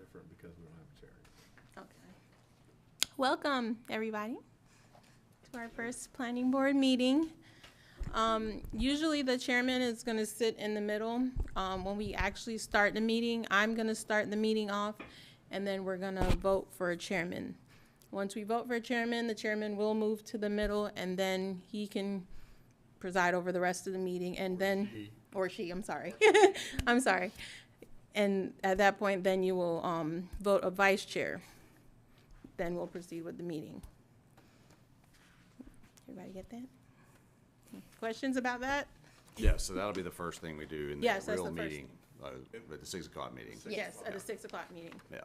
different because we don't have a chair. Okay. Welcome, everybody, to our first planning board meeting. Usually the chairman is going to sit in the middle. When we actually start the meeting, I'm going to start the meeting off, and then we're going to vote for a chairman. Once we vote for a chairman, the chairman will move to the middle, and then he can preside over the rest of the meeting, and then, or she, I'm sorry. I'm sorry. And at that point, then you will vote a vice chair. Then we'll proceed with the meeting. Everybody get that? Questions about that? Yeah, so that'll be the first thing we do in the Yes, that's real the first meeting, at the 6 o'clock meeting. Yes, at the 6 o'clock meeting. Yeah.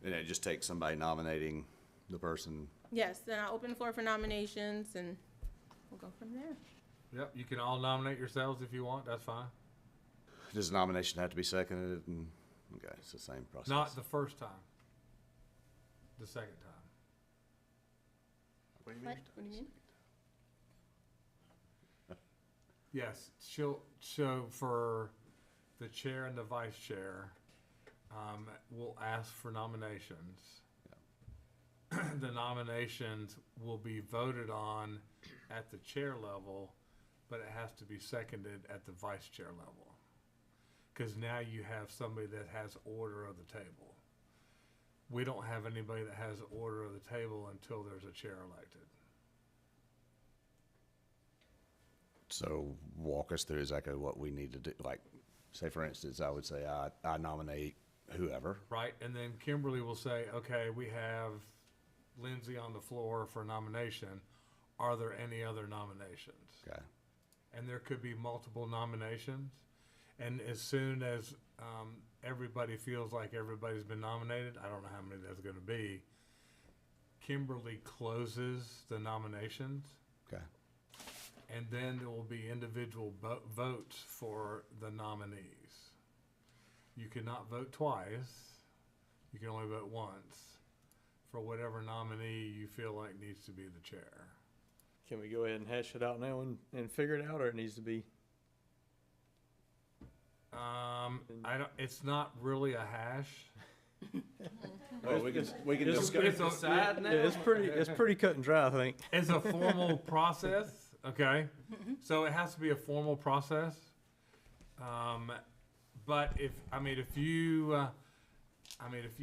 And it just takes somebody nominating the person. Yes, then I'll open the floor for nominations, and we'll go from there. Yep, you can all nominate yourselves if you want, that's fine. Does the nomination have to be seconded? And, okay, it's the same process. Not the first time. The second time. What do you What do you mean? Yes, so for the chair and the vice chair, we'll ask for nominations. The nominations will be voted on at the chair level, but it has to be seconded at the vice chair level. Because now you have somebody that has order of the table. We don't have anybody that has order of the table until there's a chair elected. So walk us through exactly what we need to do. Like, say, for instance, I would say I nominate whoever. Right, and then Kimberly will say, okay, we have Lindsay on the floor for nomination. Are there any other nominations? Okay. And there could be multiple nominations. And as soon as everybody feels like everybody's been nominated, I don't know how many there's going to be, Kimberly closes the nominations. Okay. And then there will be individual votes for the nominees. You cannot vote twice. You can only vote once for whatever nominee you feel like needs to be the chair. Can we go ahead and hash it out now and figure it out, or it needs to be? It's not really a hash. Well, we can It's- discuss. Yeah, it's pretty cut and dry, I think. It's a formal process, okay? So it has to be a formal process. But if you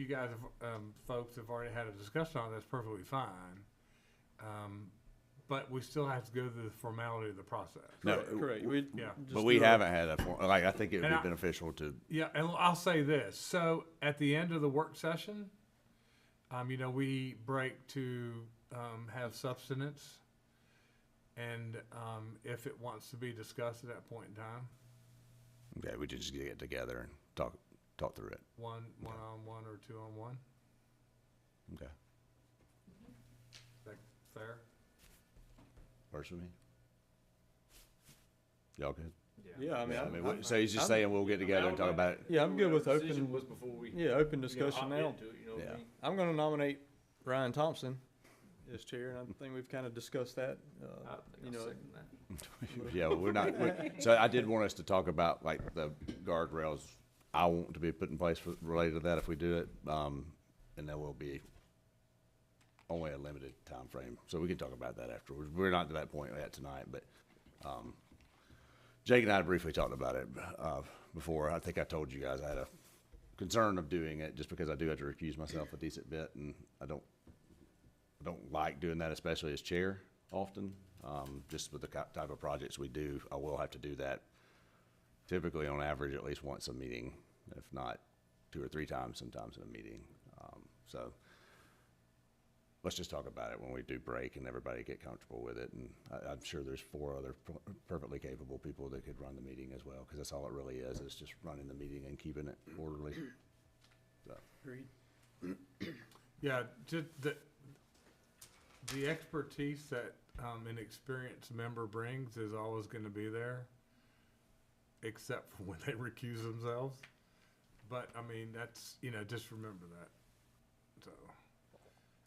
guys have, folks have already had a discussion on it, that's perfectly fine. But we still have to go through the formality of the process. No, Correct. Yeah. but we haven't had I think it would And be beneficial to. Yeah, and I'll say this. So at the end of the work session, we break to have substance, and if it wants to be discussed at that point in time, Okay, we just get together and talk through it. one on one or 2-on-1. Okay. Is that fair? Works for me. Y'all good? Yeah, So he's just saying we'll get together and talk about it. Yeah, I'm good with Decision open. was before we. Open discussion now. Into it, you know what I Yeah. mean? I'm going to nominate Ryan Thompson as chair, and I think we've kind of discussed that. Yeah, well, we're not. So I did want us to talk about like the guardrails I want to be put in place related to that if we do it, and there will be only a limited time frame, so we can talk about that afterwards. We're not to that point yet tonight, but Jake and I briefly talked about it before. I think I told you guys I had a concern of doing it just because I do have to recuse myself a decent bit, and I don't like doing that, especially as chair often. Just with the type of projects we do, I will have to do that typically on average at least once a meeting, if not 2 or 3 times sometimes in a meeting. So let's just talk about it when we do break and everybody get comfortable with it. And I'm sure there's 4 other perfectly capable people that could run the meeting as well, because that's all it really is just running the meeting and keeping it orderly. So. Agreed. Yeah, just the expertise that an experienced member brings is always going to be there, except for when they recuse themselves. But that's just remember that. So,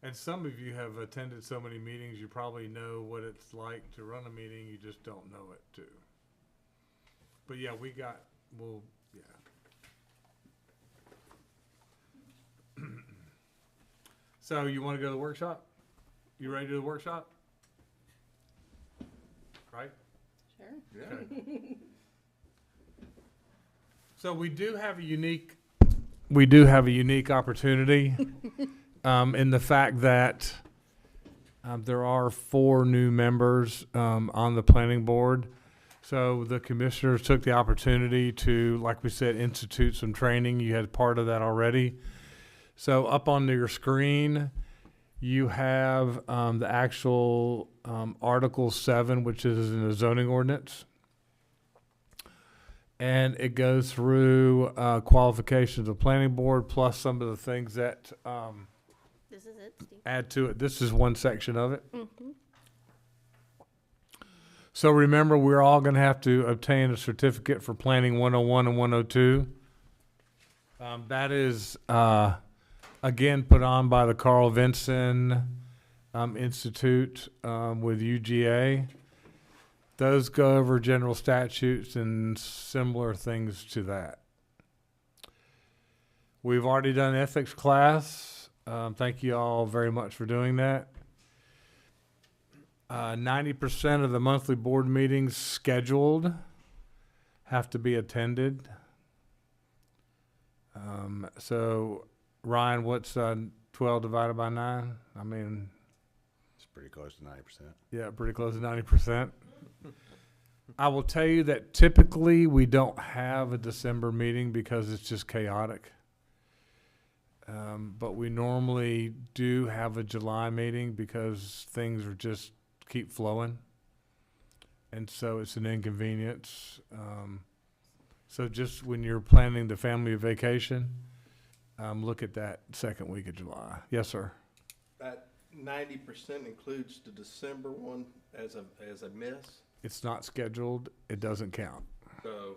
and some of you have attended so many meetings, you probably know what it's like to run a meeting. You just don't know it too. But yeah, So you want to go to the workshop? You ready to do the workshop? Right? Sure. Okay. So we do have a unique opportunity in the fact that there are 4 new members on the planning board. So the commissioners took the opportunity to, like we said, institute some training. You had part of that already. So up on your screen, you have the actual Article 7, which is in the zoning ordinance. And it goes through qualifications of the planning board plus some of the things that This is it, Steve. add to it. This is one section of it. Mm-hmm. So remember, we're all going to have to obtain a certificate for planning 101 and 102. That is, again, put on by the Carl Vinson Institute with UGA. Those go over general statutes and similar things to that. We've already done ethics class. Thank you all very much for doing that. 90% of the monthly board meetings scheduled have to be attended. So, Ryan, what's 12 divided by 9? I mean, It's pretty close to 90%. yeah, pretty close to 90%. I will tell you that typically we don't have a December meeting because it's just chaotic. But we normally do have a July meeting because things are just keep flowing. And so it's an inconvenience. So just when you're planning the family vacation, look at that second week of July. Yes, sir. That 90% includes the December one as a miss. It's not scheduled. It doesn't count. So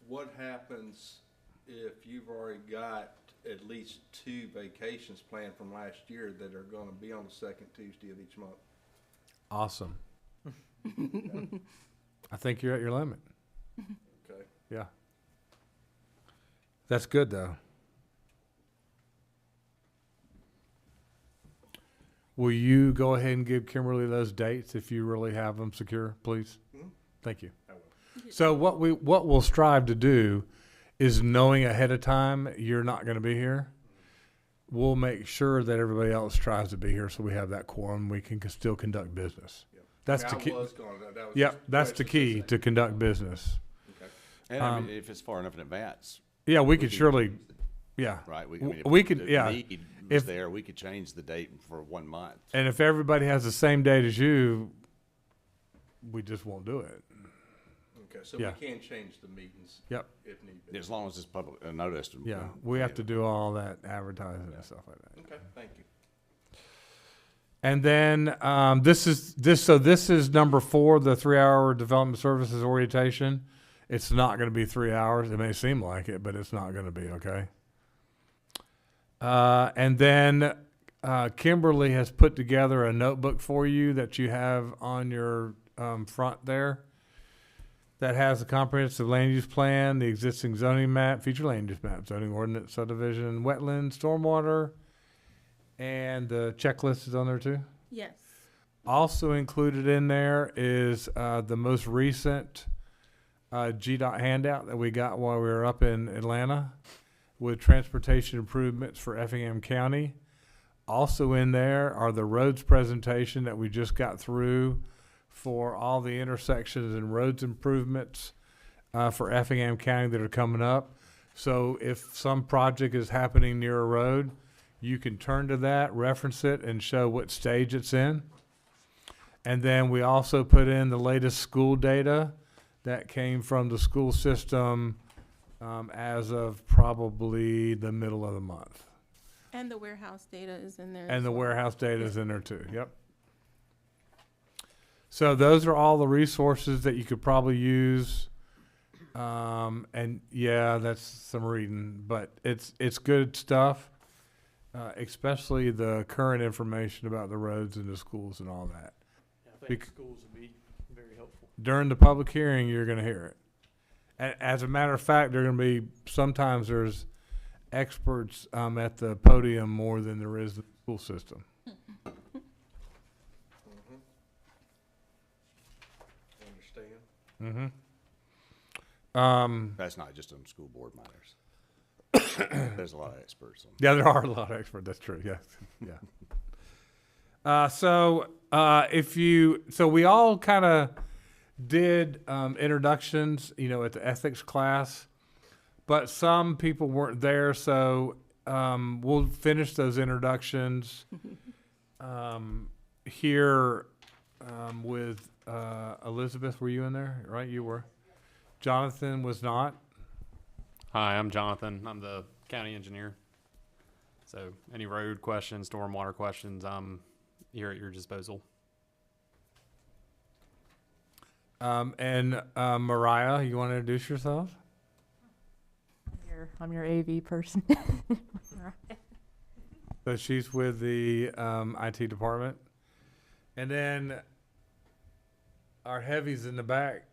what happens if you've already got at least 2 vacations planned from last year that are going to be on the second Tuesday of each month? Awesome. I think you're at your limit. Okay. Yeah. That's good, though. Will you go ahead and give Kimberly those dates if you really have them secure, please? Mhm. Thank you. I will. So what we'll strive to do is, knowing ahead of time you're not going to be here, we'll make sure that everybody else tries to be here so we have that quorum. We can still conduct business. Yep. That's I the mean, key. I was going to, that was Yeah, just a that's the question key to conduct business. Okay. And I mean, if it's far enough in advance, Yeah, we could can surely, change it, yeah. right? I W- mean, if we could- the yeah. need was If- there, we could change the date for 1 month. And if everybody has the same date as you, we just won't do it. Okay, so Yeah. we can change the meetings Yep. if need be. As long as it's public, noticed. Yeah, we have to do all that advertising and stuff like that. Okay, thank you. And then this is number 4, the 3-hour development services orientation. It's not going to be 3 hours. It may seem like it, but it's not going to be, okay? And then Kimberly has put together a notebook for you that you have on your front there that has a comprehensive land use plan, the existing zoning map, future land use map, zoning ordinance, subdivision, wetland, stormwater, and the checklist is on there too. Yes. Also included in there is the most recent GDOT handout that we got while we were up in Atlanta with transportation improvements for Effingham County. Also in there are the roads presentation that we just got through for all the intersections and roads improvements for Effingham County that are coming up. So if some project is happening near a road, you can turn to that, reference it, and show what stage it's in. And then we also put in the latest school data that came from the school system as of probably the middle of the month. And the warehouse data is in there. And as the well. warehouse data is in there too, yep. So those are all the resources that you could probably use. And yeah, that's some reading, but it's good stuff, especially the current information about the roads and the schools and all that. I think schools would be very helpful. During the public hearing, you're going to hear it. And as a matter of fact, there are going to be, sometimes there's experts at the podium more than there is the school system. Understand? That's not just on school board matters. There's a lot of experts on. Yeah, there are a lot of experts. That's true. Yes. Yeah. So we all kind of did introductions, at the ethics class, but some people weren't there. So we'll finish those introductions here with Elizabeth. Were you in there? Right, you were. Jonathan was not. Hi, I'm Jonathan. I'm the county engineer. So any road questions, stormwater questions, I'm here at your disposal. And Mariah, you want to introduce yourself? I'm your AV person. So she's with the IT department. And then our heavies in the back.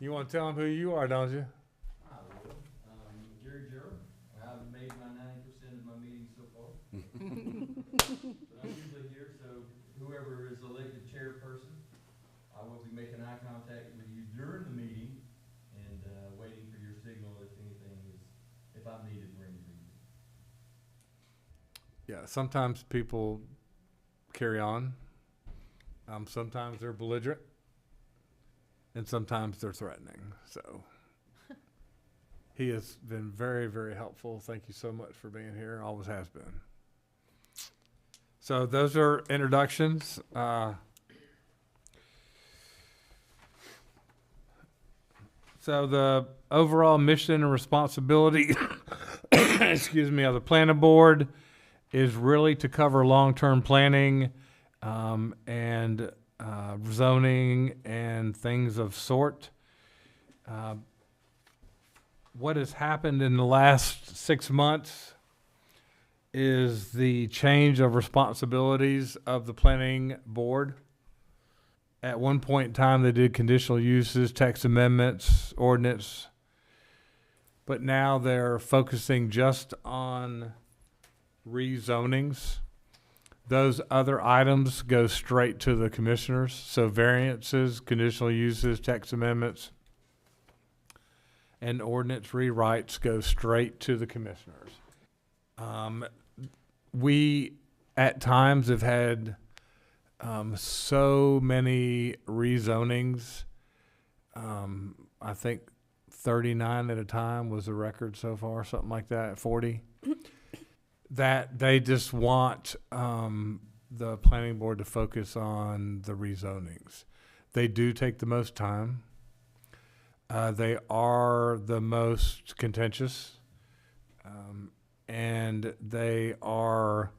You want to tell them who you are, don't you? I will. Jerry Gerald. I've made my 90% of my meetings so far. But I'm usually here, so whoever is elected chairperson, I will be making eye contact with you during the meeting and waiting for your signal if I'm needed for any reason. Yeah, sometimes people carry on. Sometimes they're belligerent. And sometimes they're threatening. So he has been very, very helpful. Thank you so much for being here. Always has been. So those are introductions. So the overall mission and responsibility, excuse me, of the planning board is really to cover long-term planning and zoning and things of sort. What has happened in the last 6 months is the change of responsibilities of the planning board. At one point in time, they did conditional uses, text amendments, ordinance, but now they're focusing just on rezonings. Those other items go straight to the commissioners. So variances, conditional uses, text amendments, and ordinance rewrites go straight to the commissioners. We, at times, have had so many rezonings. I think 39 at a time was the record so far, something like that, 40. That they just want the planning board to focus on the rezonings. They do take the most time. They are the most contentious. And they are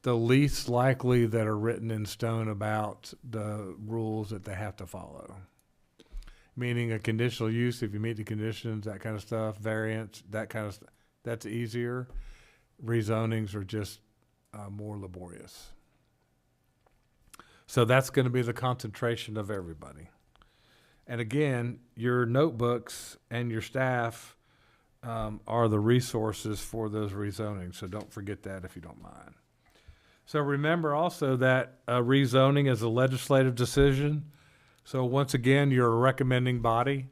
the least likely that are written in stone about the rules that they have to follow. Meaning a conditional use, if you meet the conditions, that kind of stuff, variance, that kind of stuff, that's easier. Rezonings are just more laborious. So that's going to be the concentration of everybody. And again, your notebooks and your staff are the resources for those rezonings. So don't forget that if you don't mind. So remember also that rezoning is a legislative decision. So once again, you're a recommending body,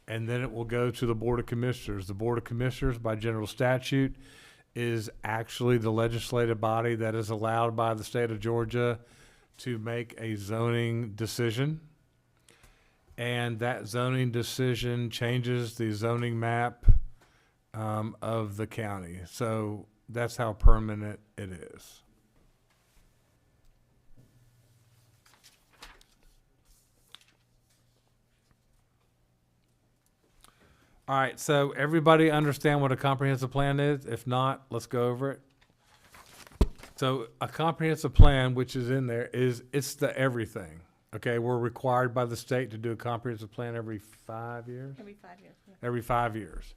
and then it will go to the Board of Commissioners. The Board of Commissioners, by general statute, is actually the legislative body that is allowed by the state of Georgia to make a zoning decision. And that zoning decision changes the zoning map of the county. So that's how permanent it is. All right, so everybody understand what a comprehensive plan is? If not, let's go over it. So a comprehensive plan, which is in there, it's the everything. Okay, we're required by the state to do a comprehensive plan every 5 years? Every 5 years. Yeah. Every 5 years.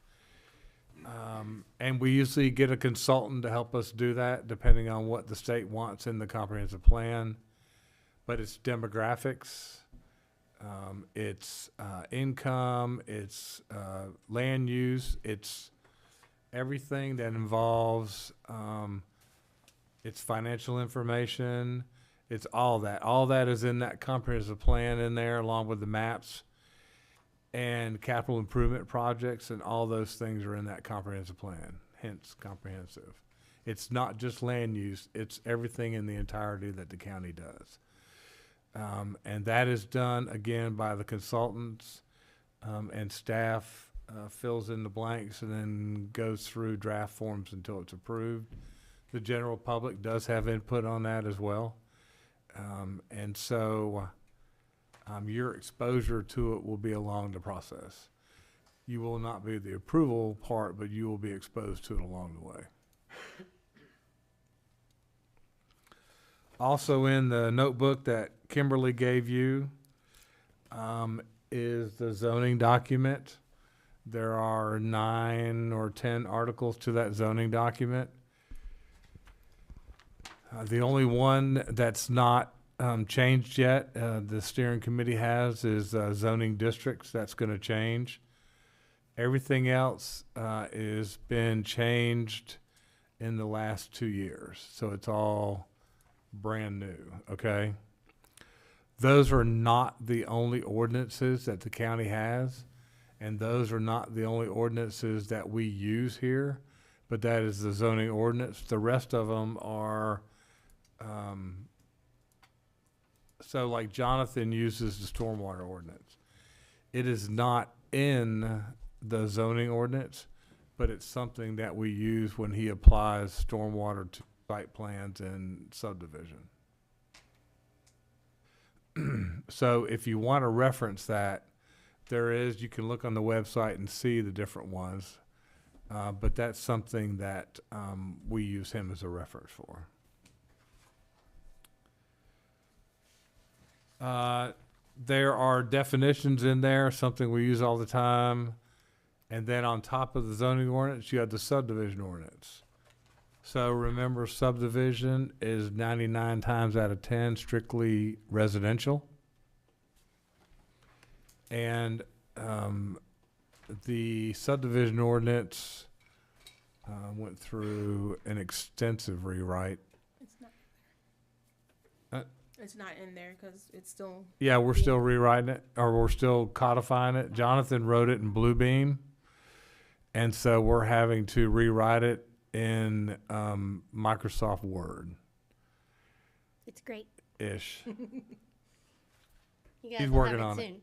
And we usually get a consultant to help us do that, depending on what the state wants in the comprehensive plan. But it's demographics, it's income, it's land use, it's everything that involves, its financial information. It's all that. All that is in that comprehensive plan in there, along with the maps and capital improvement projects, and all those things are in that comprehensive plan, hence comprehensive. It's not just land use, it's everything in the entirety that the county does. And that is done, again, by the consultants, and staff fills in the blanks and then goes through draft forms until it's approved. The general public does have input on that as well. And so your exposure to it will be along the process. You will not be the approval part, but you will be exposed to it along the way. Also in the notebook that Kimberly gave you is the zoning document. There are 9 or 10 articles to that zoning document. The only one that's not changed yet, the steering committee has, is zoning districts. That's going to change. Everything else is been changed in the last 2 years. So it's all brand new, okay? Those are not the only ordinances that the county has, and those are not the only ordinances that we use here, but that is the zoning ordinance. The rest of them are, so like Jonathan uses the stormwater ordinance. It is not in the zoning ordinance, but it's something that we use when he applies stormwater to site plans and subdivision. So if you want to reference that, you can look on the website and see the different ones. But that's something that we use him as a reference for. There are definitions in there, something we use all the time. And then on top of the zoning ordinance, you have the subdivision ordinance. So remember, subdivision is 99 times out of 10 strictly residential. And the subdivision ordinance went through an extensive rewrite. It's not in there because it's still. Yeah, we're still rewriting it, or we're still codifying it. Jonathan wrote it in Bluebeam, and so we're having to rewrite it in Microsoft Word. It's great. Ish. You guys He's will working have on it. soon.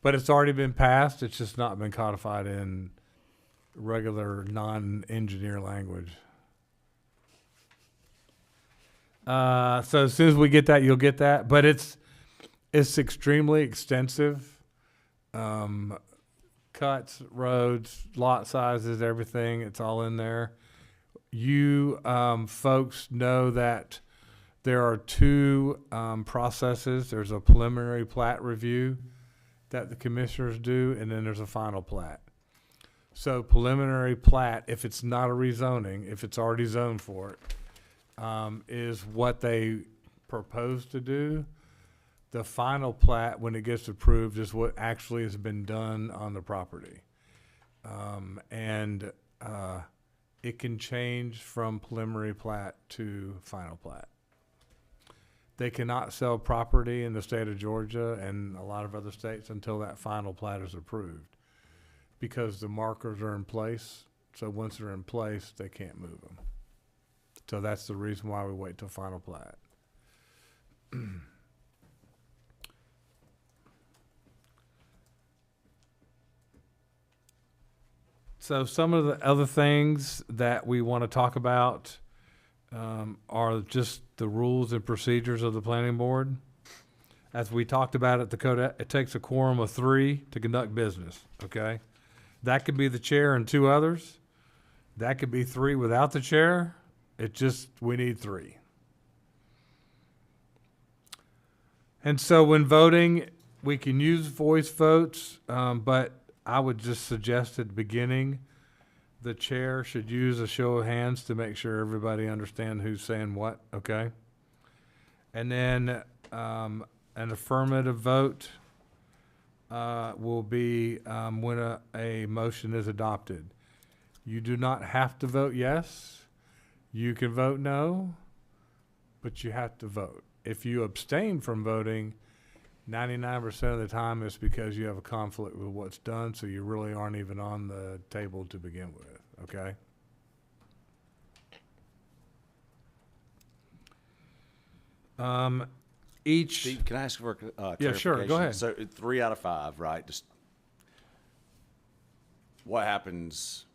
But it's already been passed. It's just not been codified in regular non-engineer language. So as soon as we get that, you'll get that. But it's extremely extensive. Cuts, roads, lot sizes, everything. It's all in there. You folks know that there are 2 processes. There's a preliminary plat review that the commissioners do, and then there's a final plat. So preliminary plat, if it's not a rezoning, if it's already zoned for it, is what they propose to do. The final plat, when it gets approved, is what actually has been done on the property. And it can change from preliminary plat to final plat. They cannot sell property in the state of Georgia and a lot of other states until that final plat is approved, because the markers are in place. So once they're in place, they can't move them. So that's the reason why we wait till final plat. So some of the other things that we want to talk about are just the rules and procedures of the planning board. As we talked about at the code, it takes a quorum of 3 to conduct business, okay? That could be the chair and 2 others. That could be 3 without the chair. We need 3. And so when voting, we can use voice votes, but I would just suggest at the beginning, the chair should use a show of hands to make sure everybody understands who's saying what, okay? And then an affirmative vote will be when a motion is adopted. You do not have to vote yes. You can vote no, but you have to vote. If you abstain from voting, 99% of the time it's because you have a conflict with what's done, so you really aren't even on the table to begin with, okay? Each, Steve, can I ask for Yeah, sure, go clarification? ahead. So 3 out of 5, right? Just what happens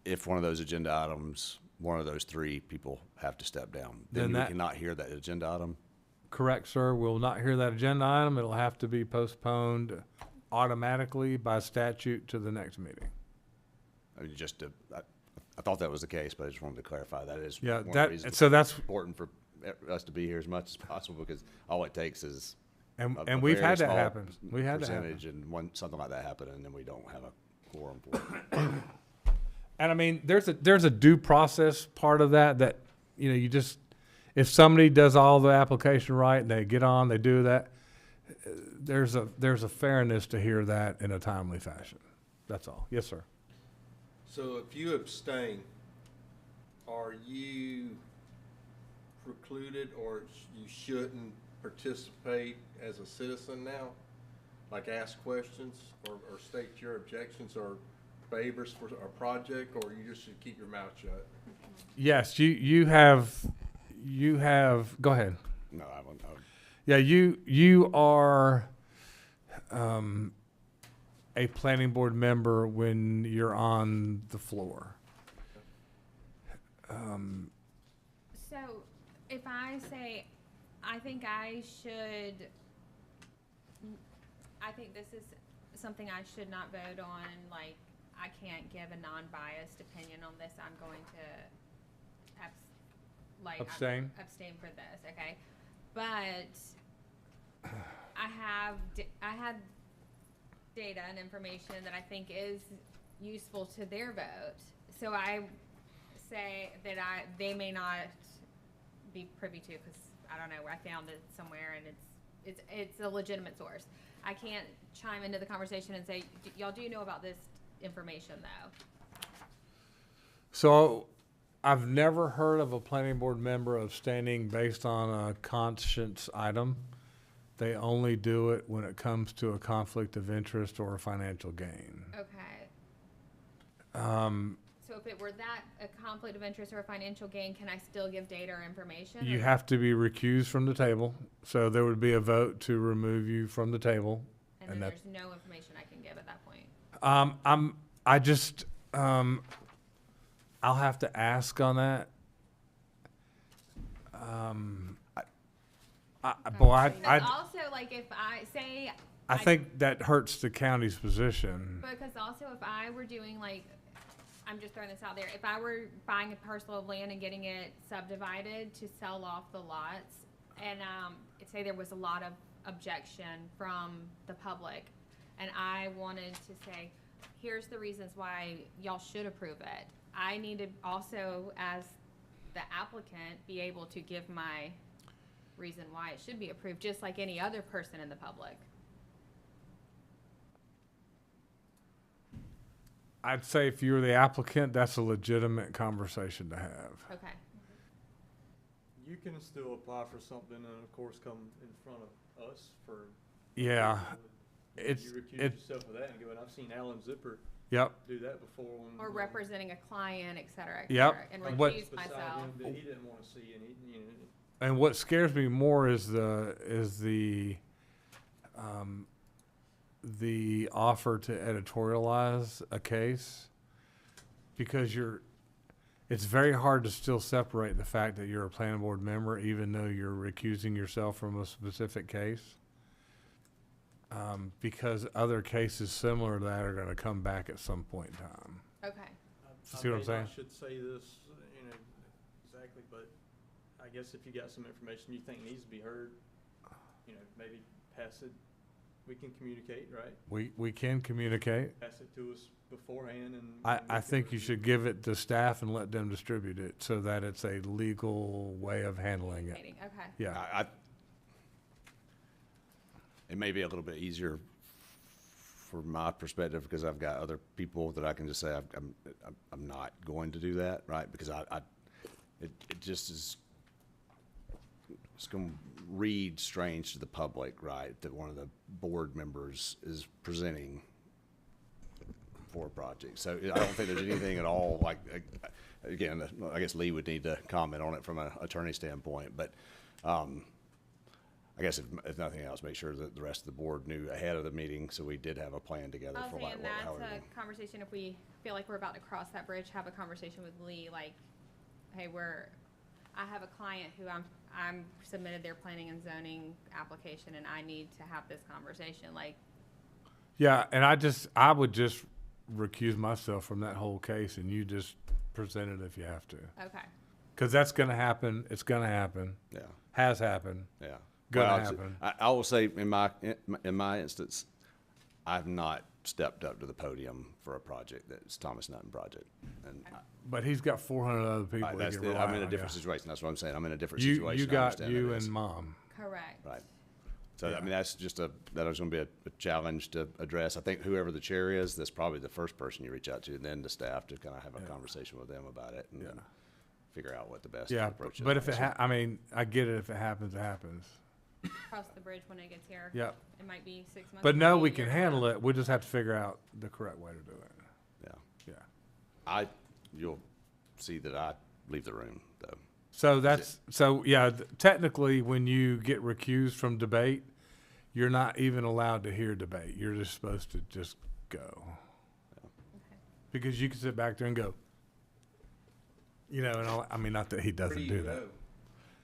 if one of those agenda items, one of those 3 people have to step down? Then Then we that- cannot hear that agenda item? correct, sir, will not hear that agenda item. It'll have to be postponed automatically by statute to the next meeting. I mean, I thought that was the case, but I just wanted to clarify that is Yeah, one of the that, reasons so that's, it's important for us to be here as much as possible, because all it takes is and a we've very had that small happen. We had that happen. percentage, and something like that happen, and then we don't have a quorum for it. And I mean, there's a due process part of that, you know, you just, if somebody does all the application right and they get on, they do that, there's a fairness to hear that in a timely fashion. That's all. Yes, sir. So if you abstain, are you precluded or you shouldn't participate as a citizen now? Like ask questions or state your objections or favors for a project, or you just should keep your mouth shut? Yes, you have, go ahead. No, I wouldn't. Yeah, you are a planning board member when you're on the floor. So if I say, I think this is something I should not vote on, like, I can't give a non-biased opinion on this, I'm going to Abstain? abstain for this, okay? But I have data and information that I think is useful to their vote. So I say that they may not be privy to, because I don't know, I found it somewhere and it's a legitimate source. I can't chime into the conversation and say, y'all do know about this information though? So I've never heard of a planning board member abstaining based on a conscience item. They only do it when it comes to a conflict of interest or a financial gain. Okay. Um, So if it were that, a conflict of interest or a financial gain, can I still give data or information? you or- have to be recused from the table, so there would be a vote to remove you from the table. And then there's no information I can give at that point. I'll have to ask on that. Because also, like, if I say, I think that hurts the county's position. because also if I were doing, like, I'm just throwing this out there, if I were buying a parcel of land and getting it subdivided to sell off the lots, and say there was a lot of objection from the public, and I wanted to say, here's the reasons why y'all should approve it. I need to also, as the applicant, be able to give my reason why it should be approved, just like any other person in the public. I'd say if you're the applicant, that's a legitimate conversation to have. Okay. You can still apply for something and of course come in front of us for. Yeah, You it's, recuse it, yourself of that and go, and I've seen Alan Zipper yep. do that before. When, Or you know, representing a client, et cetera, Yep. and What- recuse beside myself. him that he didn't want to see, and he, you know. And what scares me more is the offer to editorialize a case, because it's very hard to still separate the fact that you're a planning board member, even though you're recusing yourself from a specific case. Because other cases similar to that are going to come back at some point in time. Okay. See what I'm saying? I should say this, you know, exactly, but I guess if you got some information you think needs to be heard, you know, maybe pass it. We can communicate, right? We can communicate. Pass it to us beforehand, and I think you should give it to staff and let them distribute it so that it's a legal way of handling it. Communicating, okay. Yeah. It may be a little bit easier from my perspective, because I've got other people that I can just say I'm not going to do that, right? Because it just is, it's going to read strange to the public, right? That one of the board members is presenting for a project. So I don't think there's anything at all like, again, I guess Lee would need to comment on it from an attorney standpoint, but I guess if nothing else, make sure that the rest of the board knew ahead of the meeting, so we did have a plan together I was for like saying how that's we a conversation, if we feel like we're about to cross that bridge, have a conversation with Lee, like, hey, I have a client who I'm submitted their planning and zoning application, and I need to have this conversation, like, Yeah, and I would just recuse myself from that whole case, and you just present it if you have to. okay. Because that's going to happen. It's going to happen. Yeah. Has happened. Yeah. Gonna Well, happen. I will say in my instance, I've not stepped up to the podium for a project that's Thomas Nutton project. And But he's got 400 other people. he that's can it. rely I'm in a on, different yeah. situation. That's what I'm saying. I'm in a different You situation. I got understand you that is. and mom. Correct. Right. So, Yeah. I mean, that's just that was going to be a challenge to address. I think whoever the chair is, that's probably the first person you reach out to, and then the staff to kind of have a conversation with them about it and then figure out what the best Yeah, approach is. but if I mean, I get it. If it happens, it happens. Cross the bridge when it gets here. Yeah. It might be 6 months. But it no, might be we a can year. handle it. We just have to figure out the correct way to do it. Yeah. Yeah. You'll see that I leave the room, though. So technically, when you get recused from debate, you're not even allowed to hear debate. You're just supposed to just go. Because you can sit back there and go, and I mean, not that he Where doesn't do you do that. go?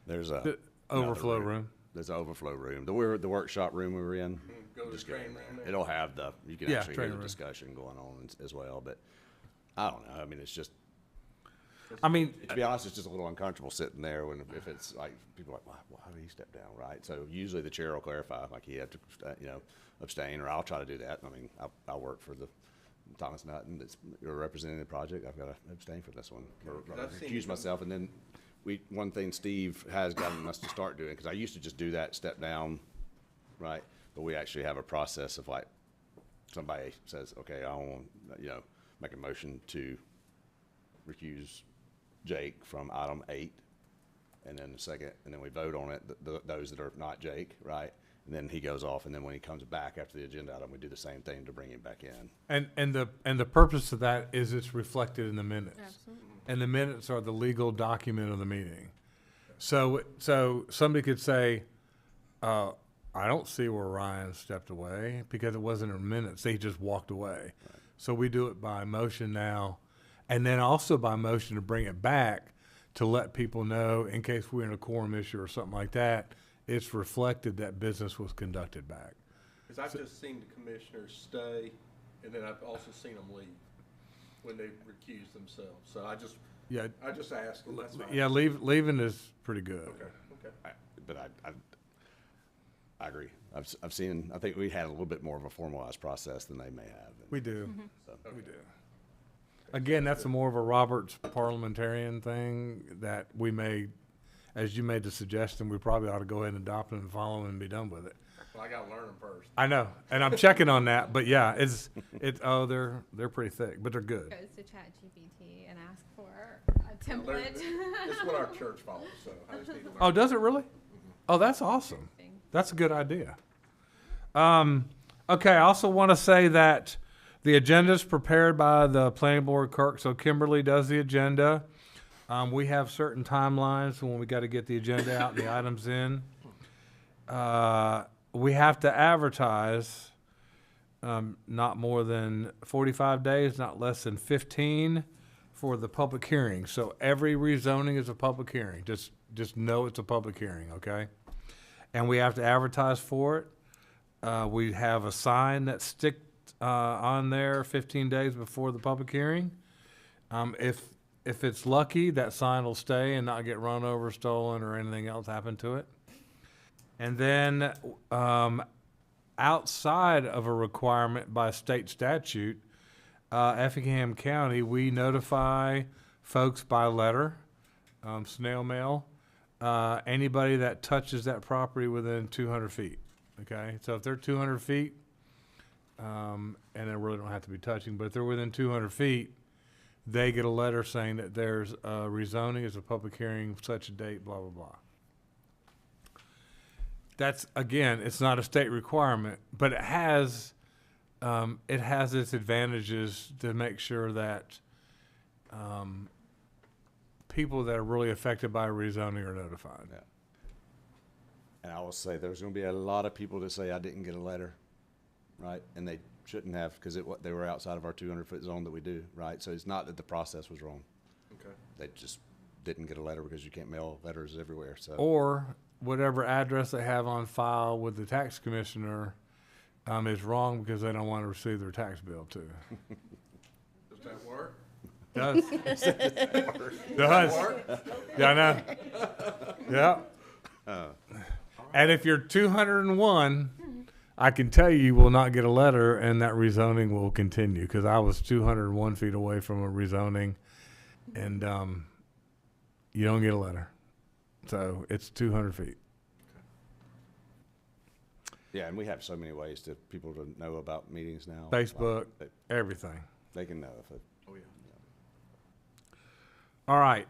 There's The another overflow room. There's an overflow room. The workshop room we were in. Go to the Just go in training there. room there? It'll have you can Yeah, actually hear training the room. discussion going on as well. But I don't know. I mean, it's just, I mean, to be honest, it's just a little uncomfortable sitting there if it's like people are like, why did he step down, right? So usually the chair will clarify, like he had to, abstain, or I'll try to do that. I mean, I work for the Thomas Nutton that's representing the project. I've got to abstain from this one, or I've seen accuse you- myself, and then one thing Steve has gotten us to start doing, because I used to just do that, step down, right? But we actually have a process of like, somebody says, okay, I want, make a motion to recuse Jake from item 8, and then the second, and then we vote on it, those that are not Jake, right? And then he goes off, and then when he comes back after the agenda item, we do the same thing to bring him back in. and the purpose of that is it's reflected in the minutes. Absolutely. And the minutes are the legal document of the meeting. So somebody could say, I don't see where Ryan stepped away because it wasn't in minutes. He just walked away. Right. So we do it by motion now, and then also by motion to bring it back to let people know in case we're in a quorum issue or something like that, it's reflected that business was conducted back. Because I've just seen the commissioners stay, and then I've also seen them leave when they recuse themselves. So I just asked, and that's fine. Yeah, leaving is pretty good. Okay. But I agree. I've seen, I think we had a little bit more of a formalized process than they may have. We do. So, We do. Again, that's more of a Roberts parliamentarian thing that we may, as you made the suggestion, we probably ought to go ahead and adopt and follow and be done with it. Well, I gotta learn them first. I know, and I'm checking on that, but yeah, they're pretty thick, but they're good. Goes to ChatGPT and ask for a template. This is what our church follows, so I just need to learn. Oh, does it really? Oh, that's awesome. That's a good idea. Okay, I also want to say that the agenda is prepared by the planning board clerk, so Kimberly does the agenda. We have certain timelines when we got to get the agenda out and the items in. We have to advertise not more than 45 days, not less than 15 for the public hearing. So every rezoning is a public hearing. Just know it's a public hearing, okay? And we have to advertise for it. We have a sign that's sticked on there 15 days before the public hearing. If it's lucky, that sign will stay and not get run over, stolen, or anything else happen to it. And then outside of a requirement by state statute, Effingham County, we notify folks by letter, snail mail, anybody that touches that property within 200 feet. Okay, so if they're 200 feet, and they really don't have to be touching. But if they're within 200 feet, they get a letter saying that there's rezoning is a public hearing, such a date, blah, blah, blah. That's, again, it's not a state requirement, but it has its advantages to make sure that people that are really affected by rezoning are notified. Yeah. And I will say, there's gonna be a lot of people that say, I didn't get a letter, right? And they shouldn't have, because they were outside of our 200-foot zone that we do, right? So it's not that the process was wrong. Okay. They just didn't get a letter because you can't mail letters everywhere, so. Or whatever address they have on file with the tax commissioner is wrong because they don't want to receive their tax bill too. Does that work? Does. Does. Yeah, I know. Yeah. And if you're 201, I can tell you will not get a letter, and that rezoning will continue, because I was 201 feet away from a rezoning, and you don't get a letter. So it's 200 feet. Yeah, and we have so many ways to people to know about meetings now. Facebook, Like, everything. they can know if it. Oh, yeah. All right.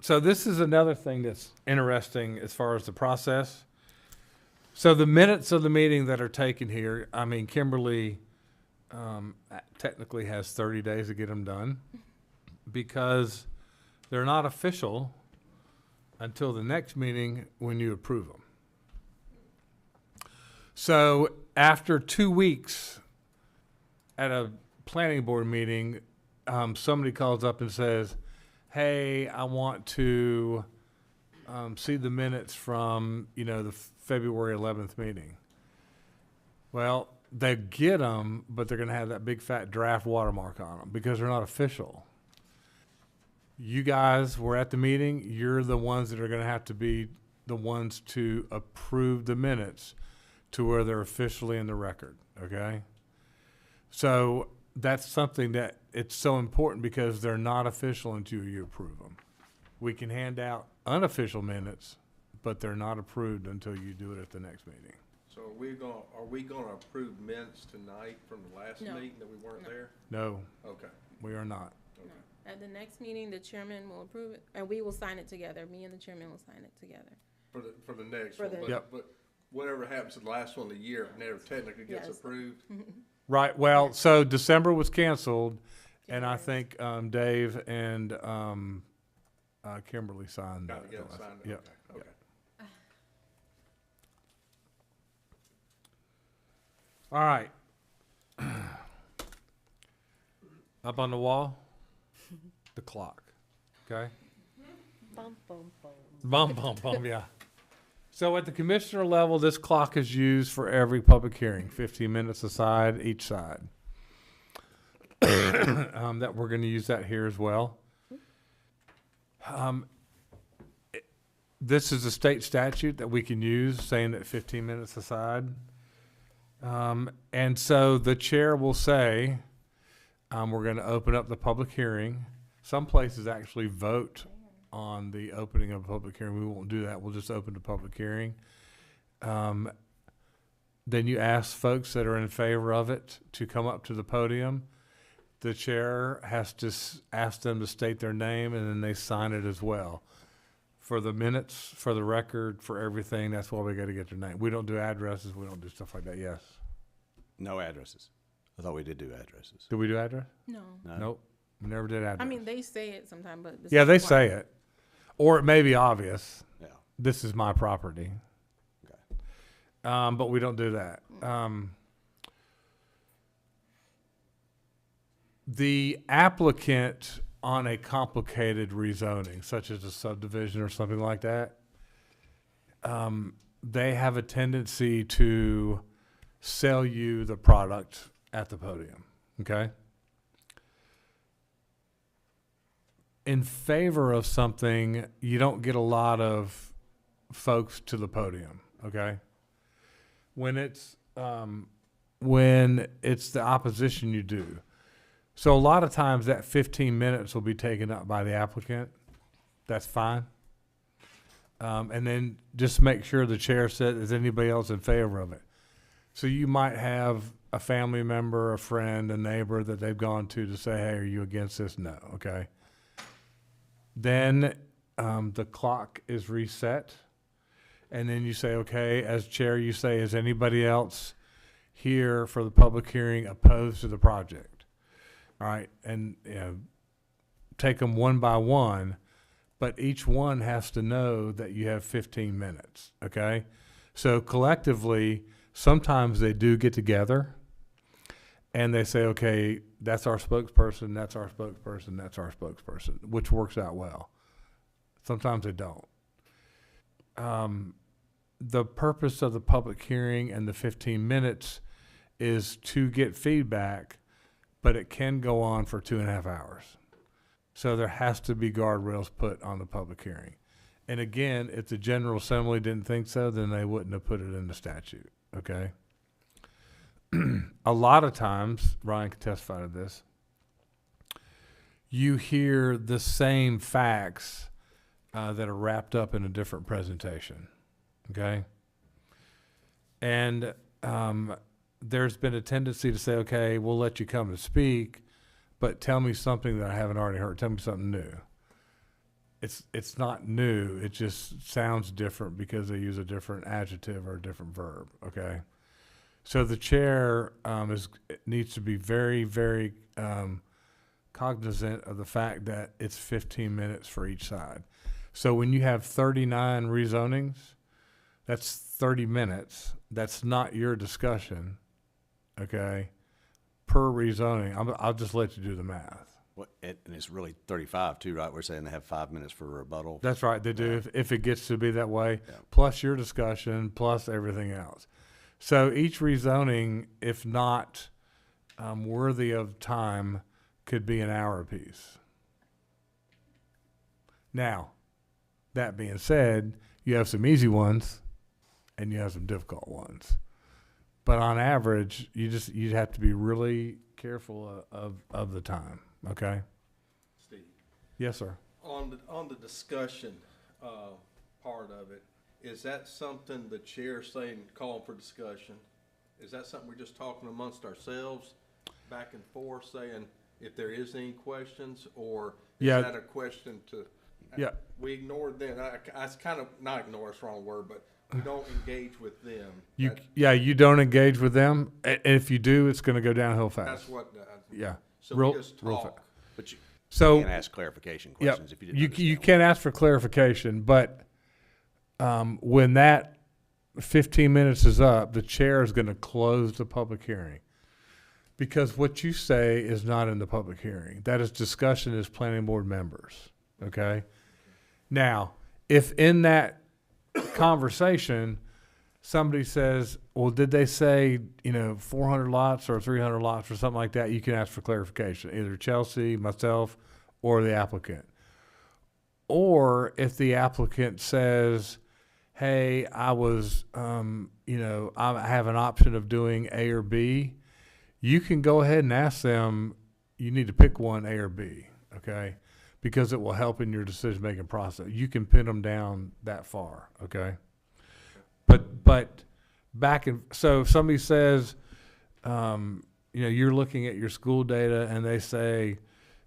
So this is another thing that's interesting as far as the process. So the minutes of the meeting that are taken here, I mean, Kimberly technically has 30 days to get them done because they're not official until the next meeting when you approve them. So after 2 weeks at a planning board meeting, somebody calls up and says, hey, I want to see the minutes from, the February 11th meeting. Well, they get them, but they're going to have that big fat draft watermark on them because they're not official. You guys were at the meeting. You're the ones that are going to have to be the ones to approve the minutes to where they're officially in the record, okay? So that's something that it's so important because they're not official until you approve them. We can hand out unofficial minutes, but they're not approved until you do it at the next meeting. So are we gonna approve minutes tonight from the last No. meeting that we weren't No. there? No, Okay, we are not. okay. At the next meeting, the chairman will approve it, and we will sign it together. Me and the chairman will sign it together. For the next For one, the- Yep. but whatever happens to the last one of the year, it never technically gets Yes. approved. Right, well, so December was canceled, and I January. think Dave and Kimberly signed Got that. to get it signed, Yep. okay, okay. All right. Up on the wall, the clock, okay? Bum, bum, bum. Bum, bum, bum, yeah. So at the commissioner level, this clock is used for every public hearing, 15 minutes aside, each side. That we're going to use that here as well. This is a state statute that we can use, saying that 15 minutes aside. And so the chair will say, we're going to open up the public hearing. Some places actually vote on the opening of a public hearing. We won't do that. We'll just open the public hearing. Then you ask folks that are in favor of it to come up to the podium. The chair has to ask them to state their name, and then they sign it as well. For the minutes, for the record, for everything, that's why we got to get their name. We don't do addresses. We don't do stuff like that. Yes. No addresses. I thought we did do addresses. Do we do address? No. No? Nope. We never did address. I mean, they say it sometimes, but. it's yeah, not they say required. it. Or it may be obvious. Yeah. This is my property. Okay. But we don't do that. The applicant on a complicated rezoning, such as a subdivision or something like that, they have a tendency to sell you the product at the podium, okay? In favor of something, you don't get a lot of folks to the podium, okay? When it's the opposition, you do. So a lot of times that 15 minutes will be taken up by the applicant. That's fine. And then just make sure the chair said, is anybody else in favor of it? So you might have a family member, a friend, a neighbor that they've gone to say, hey, are you against this? No, okay. Then the clock is reset. And then you say, okay, as chair, you say, is anybody else here for the public hearing opposed to the project? All right, and take them one by one, but each one has to know that you have 15 minutes, okay? So collectively, sometimes they do get together and they say, okay, that's our spokesperson, that's our spokesperson, that's our spokesperson, which works out well. Sometimes they don't. The purpose of the public hearing and the 15 minutes is to get feedback, but it can go on for 2.5 hours. So there has to be guardrails put on the public hearing. And again, if the General Assembly didn't think so, then they wouldn't have put it in the statute, okay? A lot of times, Ryan can testify to this, you hear the same facts that are wrapped up in a different presentation, okay? And there's been a tendency to say, okay, we'll let you come and speak, but tell me something that I haven't already heard. Tell me something new. It's not new. It just sounds different because they use a different adjective or a different verb, okay? So the chair needs to be very, very cognizant of the fact that it's 15 minutes for each side. So when you have 39 rezonings, that's 30 minutes. That's not your discussion, okay, per rezoning. I'll just let you do the math. And it's really 35 too, right? We're saying they have 5 minutes for rebuttal. That's right, they do, if it gets to be that way, Yeah. plus your discussion, plus everything else. So each rezoning, if not worthy of time, could be an hour apiece. Now, that being said, you have some easy ones and you have some difficult ones. But on average, you'd have to be really careful of the time, okay? Steve, Yes, sir. on the discussion part of it, is that something the chair's saying, calling for discussion? Is that something we're just talking amongst ourselves, back and forth, saying if there is any questions, or is Yeah. that a question to? Yeah. We ignored them. I kind of, not ignore, it's the wrong word, but we don't engage with them. You don't engage with them. And if you do, it's going to go downhill fast. That's what. Yeah. So Real- we just real talk. But you So can't ask clarification yeah, questions if you didn't you understand can ask for clarification, but when that 15 minutes is up, the chair is going to close the public hearing. Because what you say is not in the public hearing. That is discussion as planning board members, okay? Now, if in that conversation, somebody says, well, did they say, 400 lots or 300 lots or something like that, you can ask for clarification, either Chelsea, myself, or the applicant. Or if the applicant says, hey, I was, I have an option of doing A or B, you can go ahead and ask them, you need to pick one, A or B, okay? Because it will help in your decision-making process. You can pin them down that far, okay? But so if somebody says, you're looking at your school data and they say,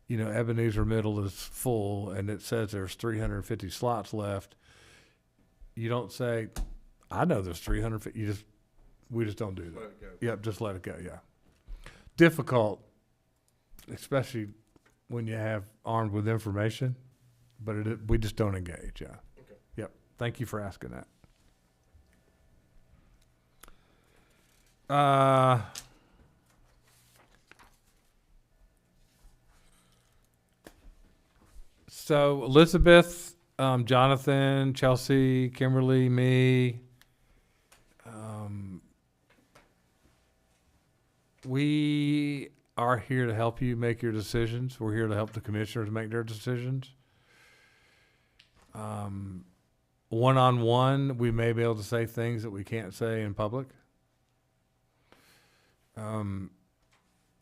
Ebenezer Middle is full and it says there's 350 slots left, you don't say, I know there's 350, we just don't do that. Let it go. Yep, just let it go, yeah. Difficult, especially when you have armed with information, but we just don't engage, yeah. Okay. Yep, thank you for asking that. So Elizabeth, Jonathan, Chelsea, Kimberly, me, we are here to help you make your decisions. We're here to help the commissioners make their decisions. One-on-one, we may be able to say things that we can't say in public.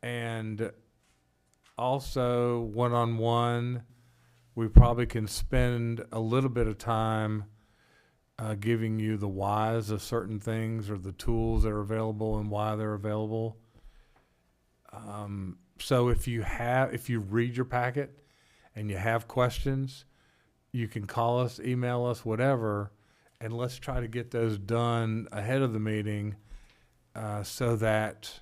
And also one-on-one, we probably can spend a little bit of time giving you the whys of certain things or the tools that are available and why they're available. So if you read your packet and you have questions, you can call us, email us, whatever, and let's try to get those done ahead of the meeting, so that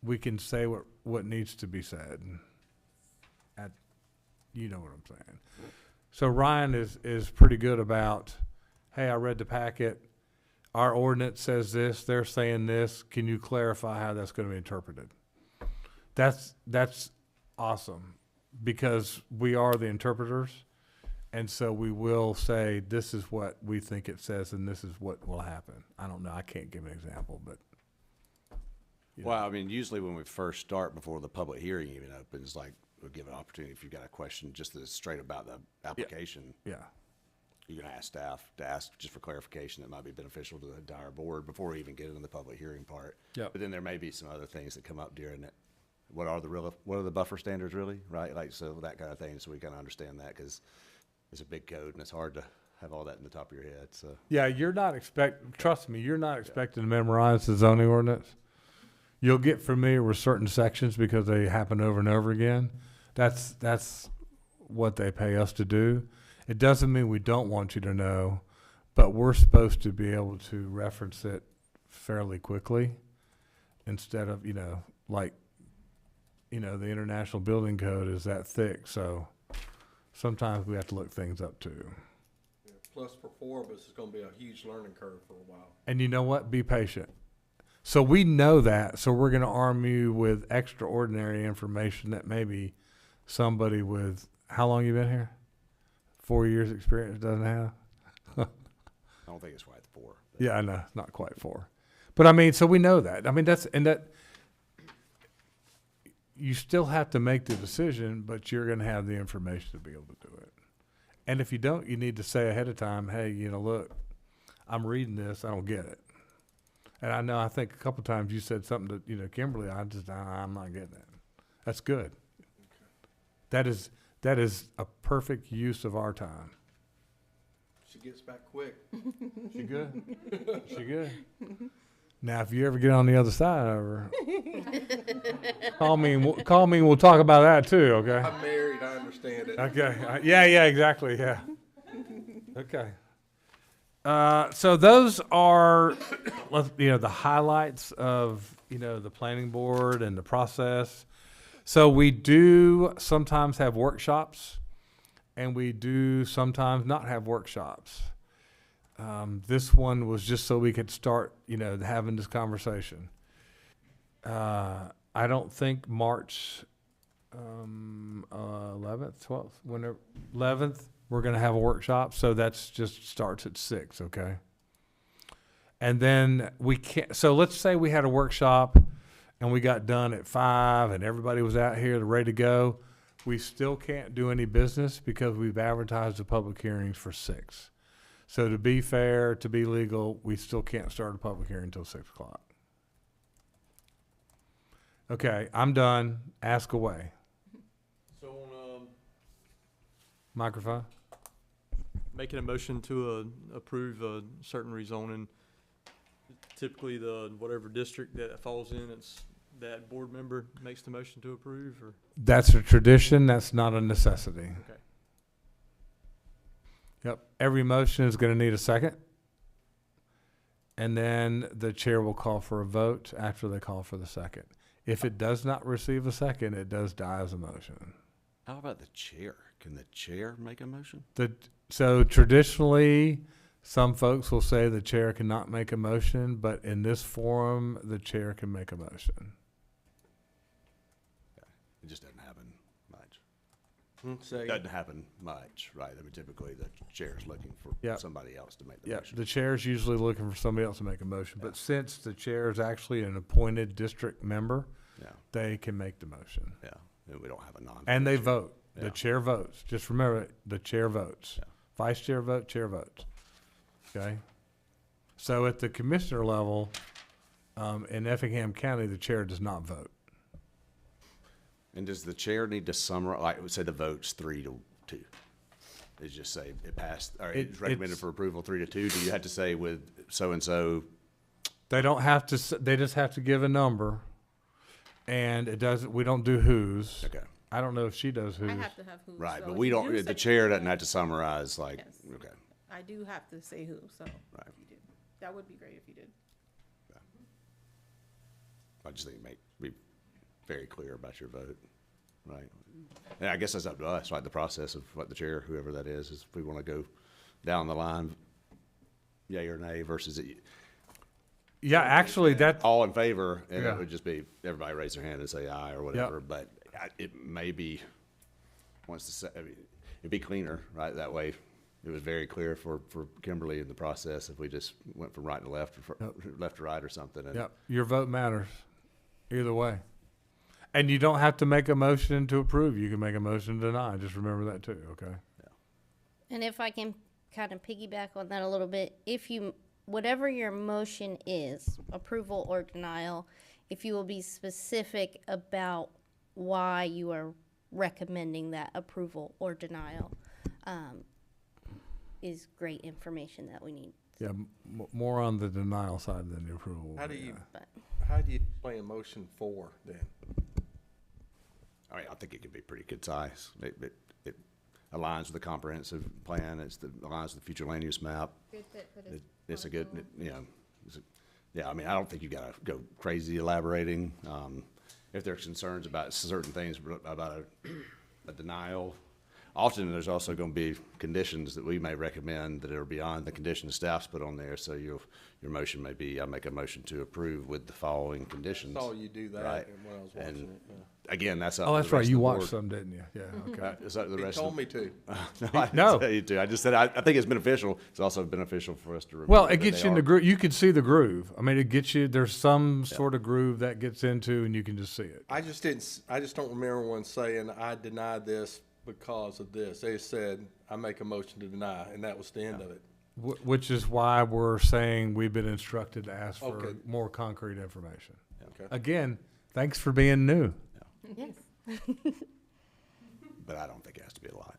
we can say what needs to be said. You know what I'm saying. So Ryan is pretty good about, hey, I read the packet. Our ordinance says this. They're saying this. Can you clarify how that's going to be interpreted? That's awesome, because we are the interpreters, and so we will say this is what we think it says, and this is what will happen. I don't know. I can't give an example, but. Well, I mean, usually when we first start, before the public hearing even opens, like, we'll give an opportunity if you've got a question just straight about the application. Yeah. You can ask staff to ask just for clarification that might be beneficial to the entire board before we even get into the public hearing part. Yep. But then there may be some other things that come up during it. What are the buffer standards really, right? Like, so that kind of thing, so we kind of understand that, because it's a big code and it's hard to have all that in the top of your head, so. Yeah, trust me, you're not expecting to memorize the zoning ordinance. You'll get familiar with certain sections because they happen over and over again. That's what they pay us to do. It doesn't mean we don't want you to know, but we're supposed to be able to reference it fairly quickly instead of, like, the International Building Code is that thick, so sometimes we have to look things up too. Yeah, plus, for 4 of us, it's gonna be a huge learning curve for a while. And you know what? Be patient. So we know that, so we're going to arm you with extraordinary information that maybe somebody with, how long you been here? 4 years experience doesn't have? I don't think it's quite 4. But. Yeah, I know, not quite 4. But I mean, so we know that. I mean, you still have to make the decision, but you're going to have the information to be able to do it. And if you don't, you need to say ahead of time, hey, look, I'm reading this, I don't get it. And I think a couple times you said something to, Kimberly, I'm not getting it. That's good. Okay. That is a perfect use of our time. She gets back quick. She good? She good? Now, if you ever get on the other side of her, call me and we'll talk about that too, okay? I'm married, I understand it. Okay. Yeah, exactly, yeah. Okay. So those are, the highlights of, the planning board and the process. So we do sometimes have workshops, and we do sometimes not have workshops. This one was just so we could start, having this conversation. I don't think March 11th, 12th, whenever, 11th, we're going to have a workshop. So that's just starts at 6, okay? And then we can't, so let's say we had a workshop and we got done at 5 and everybody was out here ready to go. We still can't do any business because we've advertised the public hearings for 6. So to be fair, to be legal, we still can't start a public hearing until 6 o'clock. Okay, I'm done. Ask away. So on, Microphone. making a motion to approve a certain rezoning, typically the whatever district that it falls in, it's that board member makes the motion to approve, or? That's a tradition. That's not a necessity. Okay. Yep. Every motion is going to need a second. And then the chair will call for a vote after they call for the second. If it does not receive a second, it does die as a motion. How about the chair? Can the chair make a motion? So traditionally, some folks will say the chair cannot make a motion, but in this forum, the chair can make a motion. It just doesn't happen much. Second. Doesn't happen much, right? I mean, typically the chair's looking for Yep. somebody else to make the Yeah, motion. the chair's usually looking for somebody else to make a motion, Yeah. but since the chair is actually an appointed district member, Yeah, they can make the motion. yeah. And we don't have a non. And they vote. Yeah. The chair votes. Just remember, the chair votes. Yeah. Vice chair vote, chair votes. Okay? So at the commissioner level, in Effingham County, the chair does not vote. And does the chair need to summarize, like, say the vote's 3-2? Is just say it passed, or It- it's recommended it's- for approval 3-2? Do you have to say with so-and-so? They don't have to, they just have to give a number. And it doesn't, we don't do whose. Okay, I don't know if she does whose. I have to have who. right, so but if we you don't, do the say- chair doesn't have to summarize like, Yes. okay. I do have to say who, so. Right. if you did. That would be great if you did. I just think be very clear about your vote, right? And I guess that's up to us, right? The process of what the chair, whoever that is if we want to go down the line, yea or nay versus Yeah, actually, that, all in favor, and Yeah. it would just be everybody raise their hand and say aye or whatever. But it may be, wants to say, I mean, it'd be cleaner, right? That way, it was very clear for Kimberly in the process if we just went from right to left or left to right or something. And yep, your vote matters either way. And you don't have to make a motion to approve. You can make a motion to deny. Just remember that too, okay? And if I can kind of piggyback on that a little bit, whatever your motion is, approval or denial, if you will be specific about why you are recommending that approval or denial, is great information that we need. Yeah, more on the denial side than the approval. How do you, But how do you explain a motion for then? I mean, I think it could be pretty good size. It aligns with the comprehensive plan. Aligns with the future land use map. Good fit for this. It's a good, yeah, I mean, I don't think you gotta go crazy elaborating. If there's concerns about certain things, about a denial, often there's also gonna be conditions that we may recommend that are beyond the conditions staff's put on there. So your motion may be, I make a motion to approve with the following conditions. I saw you do that Right. when I was watching And it. Yeah. again, that's up Oh, to that's the right. rest You of the watched board. some, didn't you? Yeah, okay. It's up to the He rest of told the me to. No, I didn't No. tell you to. I just said I think it's beneficial. It's also beneficial for us to remember. Well, it that gets they you in the are- groove. You can see the groove. I mean, it gets you, there's some sort of groove that gets into and you can just see it. I just don't remember one saying, I deny this because of this. They said, I make a motion to deny, and that was the end of it. Which is why we're saying we've been instructed to ask for Okay. more concrete information. Okay. Again, thanks for being new. yes, But I don't think it has to be a lot.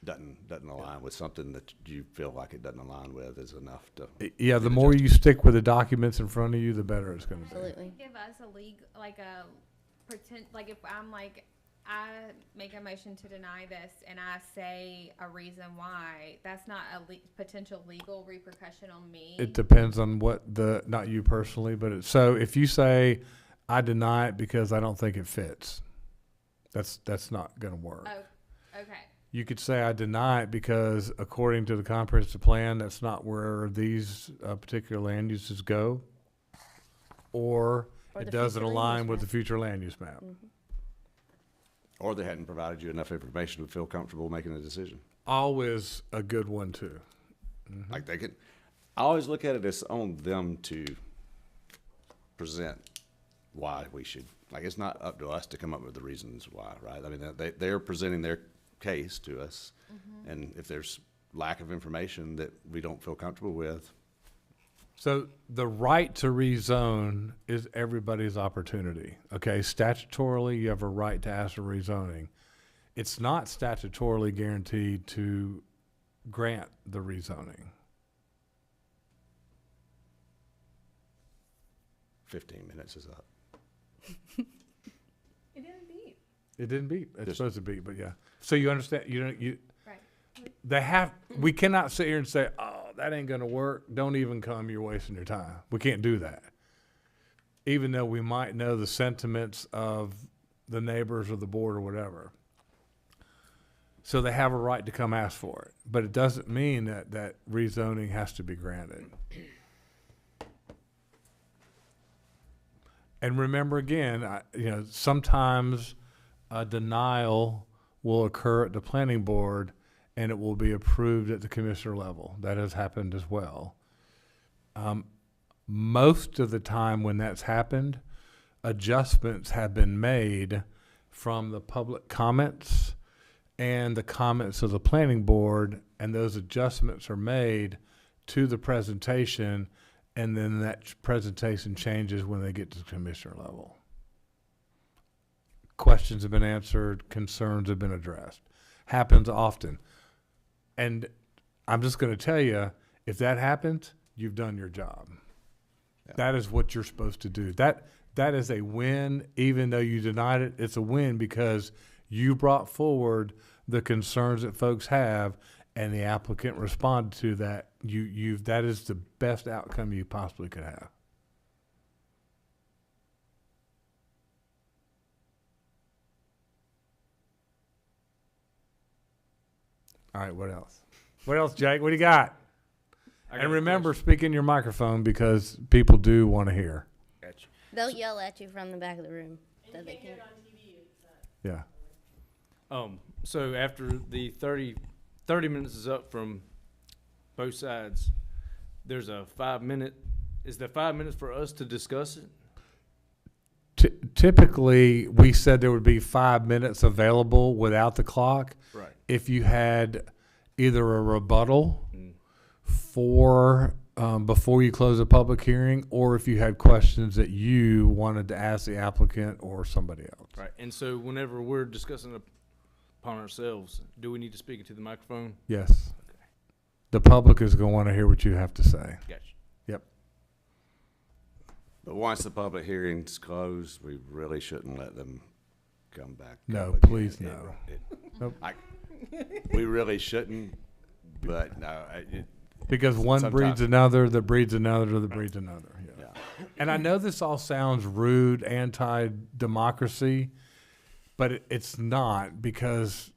Doesn't align with something that you feel like it doesn't align with is enough to. Yeah, the more you stick with the documents in front of you, the better it's going to be. absolutely. Give us like if I'm like, I make a motion to deny this and I say a reason why, that's not a potential legal repercussion on me. It depends on what not you personally, but so if you say, I deny it because I don't think it fits, that's not going to work. Oh, okay. You could say, I deny it because according to the comprehensive plan, that's not where these particular land uses go. Or Or it the doesn't future land align use with the map. future land use map. Or they hadn't provided you enough information to feel comfortable making a decision. Always a good one too. Like they could, I always look at it as on them to present why we should, like, it's not up to us to come up with the reasons why, right? I mean, they're presenting their case to us. And if there's lack of information that we don't feel comfortable with, So the right to rezone is everybody's opportunity. Okay, statutorily, you have a right to ask for rezoning. It's not statutorily guaranteed to grant the rezoning. 15 minutes is up. It didn't beat. It didn't beat. It's Just- supposed to beat, but yeah. So you understand? Right. They have. We cannot sit here and say, "Oh, that ain't gonna work. Don't even come. You're wasting your time." We can't do that. Even though we might know the sentiments of the neighbors or the board or whatever. So they have a right to come ask for it, but it doesn't mean that rezoning has to be granted. And remember again, sometimes a denial will occur at the planning board and it will be approved at the commissioner level. That has happened as well. Most of the time when that's happened, adjustments have been made from the public comments and the comments of the planning board, and those adjustments are made to the presentation, and then that presentation changes when they get to the commissioner level. Questions have been answered, concerns have been addressed. Happens often. And I'm just going to tell you, if that happens, you've done your job. Yeah. That is what you're supposed to do. That is a win, even though you denied it. It's a win because you brought forward the concerns that folks have, and the applicant responded to that. That is the best outcome you possibly could have. All right, what else? What else, Jake? What do you got? And remember, speak in your microphone because people do want to hear. They'll yell at you from the back of the room. So they can. Yeah. So after the 30 minutes is up from both sides, there's a 5 minute, is there 5 minutes for us to discuss it? Typically, we said there would be 5 minutes available without the clock. Right. If you had either a rebuttal for before you close a public hearing, or if you had questions that you wanted to ask the applicant or somebody else. Right. And so whenever we're discussing upon ourselves, do we need to speak into the microphone? Yes. Okay. The public is going to want to hear what you have to say. Gotcha. Yep. But once the public hearing's closed, we really shouldn't let them come back. No, up please, again. no. Nope. We really shouldn't, but no. Because one Sometimes. breeds another, that breeds another, that breeds another. Yeah. Yeah. And I know this all sounds rude, anti-democracy, but it's not, because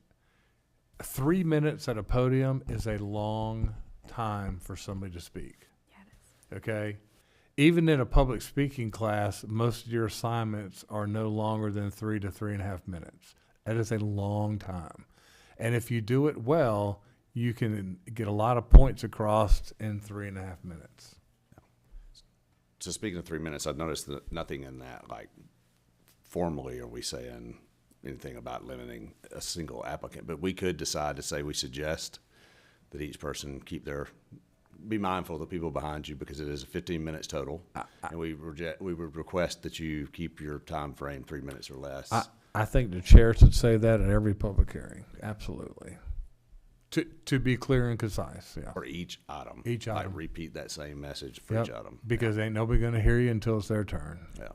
3 minutes at a podium is a long time for somebody to speak. Yeah, it is. Okay? Even in a public speaking class, most of your assignments are no longer than 3 to 3.5 minutes. That is a long time. And if you do it well, you can get a lot of points across in 3.5 minutes. So speaking of 3 minutes, I've noticed that nothing in that, like, formally are we saying anything about limiting a single applicant, but we could decide to say we suggest that each person be mindful of the people behind you, because it is 15 minutes total, and we would request that you keep your time frame 3 minutes or less. I think the chair should say that at every public hearing. Absolutely. To be clear and concise, yeah. For each item. Each Like, item. repeat that same message for Yep, each item. because ain't nobody going to hear you until it's their turn. Yeah.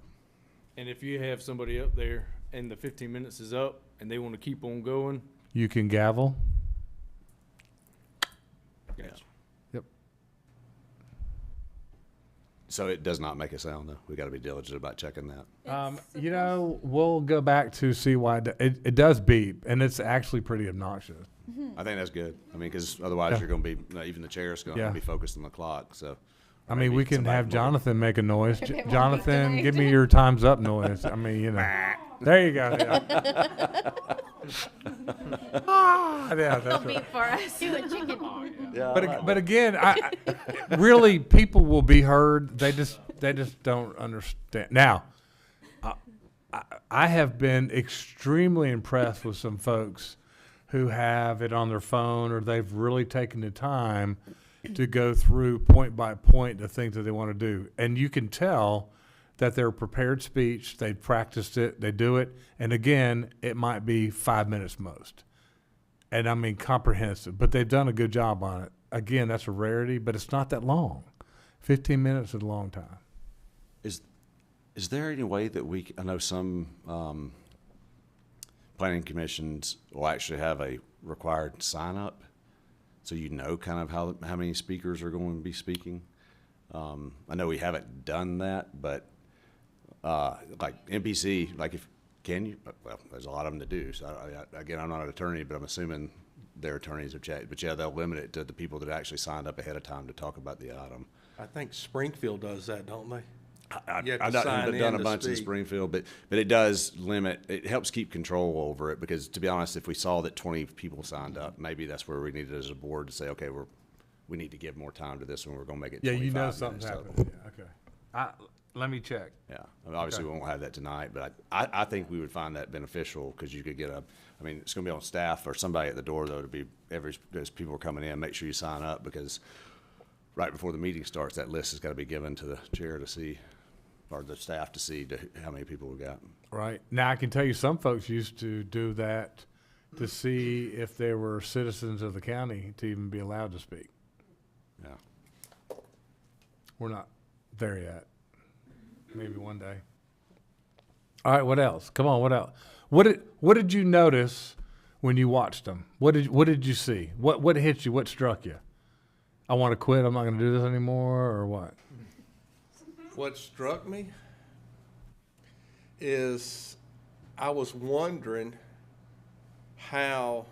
And if you have somebody up there and the 15 minutes is up and they want to keep on going, You can gavel. gotcha. Yep. So it does not make a sound, though. We got to be diligent about checking that. We'll go back to see why it does beep, and it's actually pretty obnoxious. I think that's good. I mean, because otherwise Yeah. you're going to be, even the chair's going to Yeah. be focused on the clock. So, I mean, maybe we can somebody have can look Jonathan make a noise. If it won't beep Jonathan, tonight. give me your times up noise. I mean, you know. There you go. Yeah. Yeah, that's right. Beep for us. Do what you can. But again, I really, people will be heard. They just don't understand. Now, I have been extremely impressed with some folks who have it on their phone, or they've really taken the time to go through point by point the things that they want to do, and you can tell that they're prepared speech. They've practiced it. They do it, and again, it might be 5 minutes most. And I mean comprehensive, but they've done a good job on it. Again, that's a rarity, but it's not that long. 15 minutes is a long time. Is there any way that I know some planning commissions will actually have a required sign up, so you know kind of how many speakers are going to be speaking? I know we haven't done that, but like NPC, like well, there's a lot of them that do. So again, I'm not an attorney, but I'm assuming their attorneys have checked. But yeah, they'll limit it to the people that actually signed up ahead of time to talk about the item. I think Springfield does that, don't they? You have I've to sign in done a to bunch in speak. Springfield, but it does limit. It helps keep control over it, because to be honest, if we saw that 20 people signed up, maybe that's where we needed as a board to say, okay, we need to give more time to this one. We're going to make it. Yeah, 25 you know minutes something's total. happening. Yeah, okay. Let me check. Yeah, I mean, obviously Okay. we won't have that tonight, but I think we would find that beneficial, because you could get I mean, it's going to be on staff or somebody at the door, though, to be as people are coming in, make sure you sign up, because right before the meeting starts, that list has got to be given to the chair to see, or the staff to see how many people we got. Right. Now, I can tell you some folks used to do that to see if they were citizens of the county to even be allowed to speak. Yeah. We're not there yet. Maybe one day. All right, what else? Come on, what else? What did you notice when you watched them? What did you see? What hit you? What struck you? I want to quit. I'm not going to do this anymore, or what? What struck me is I was wondering how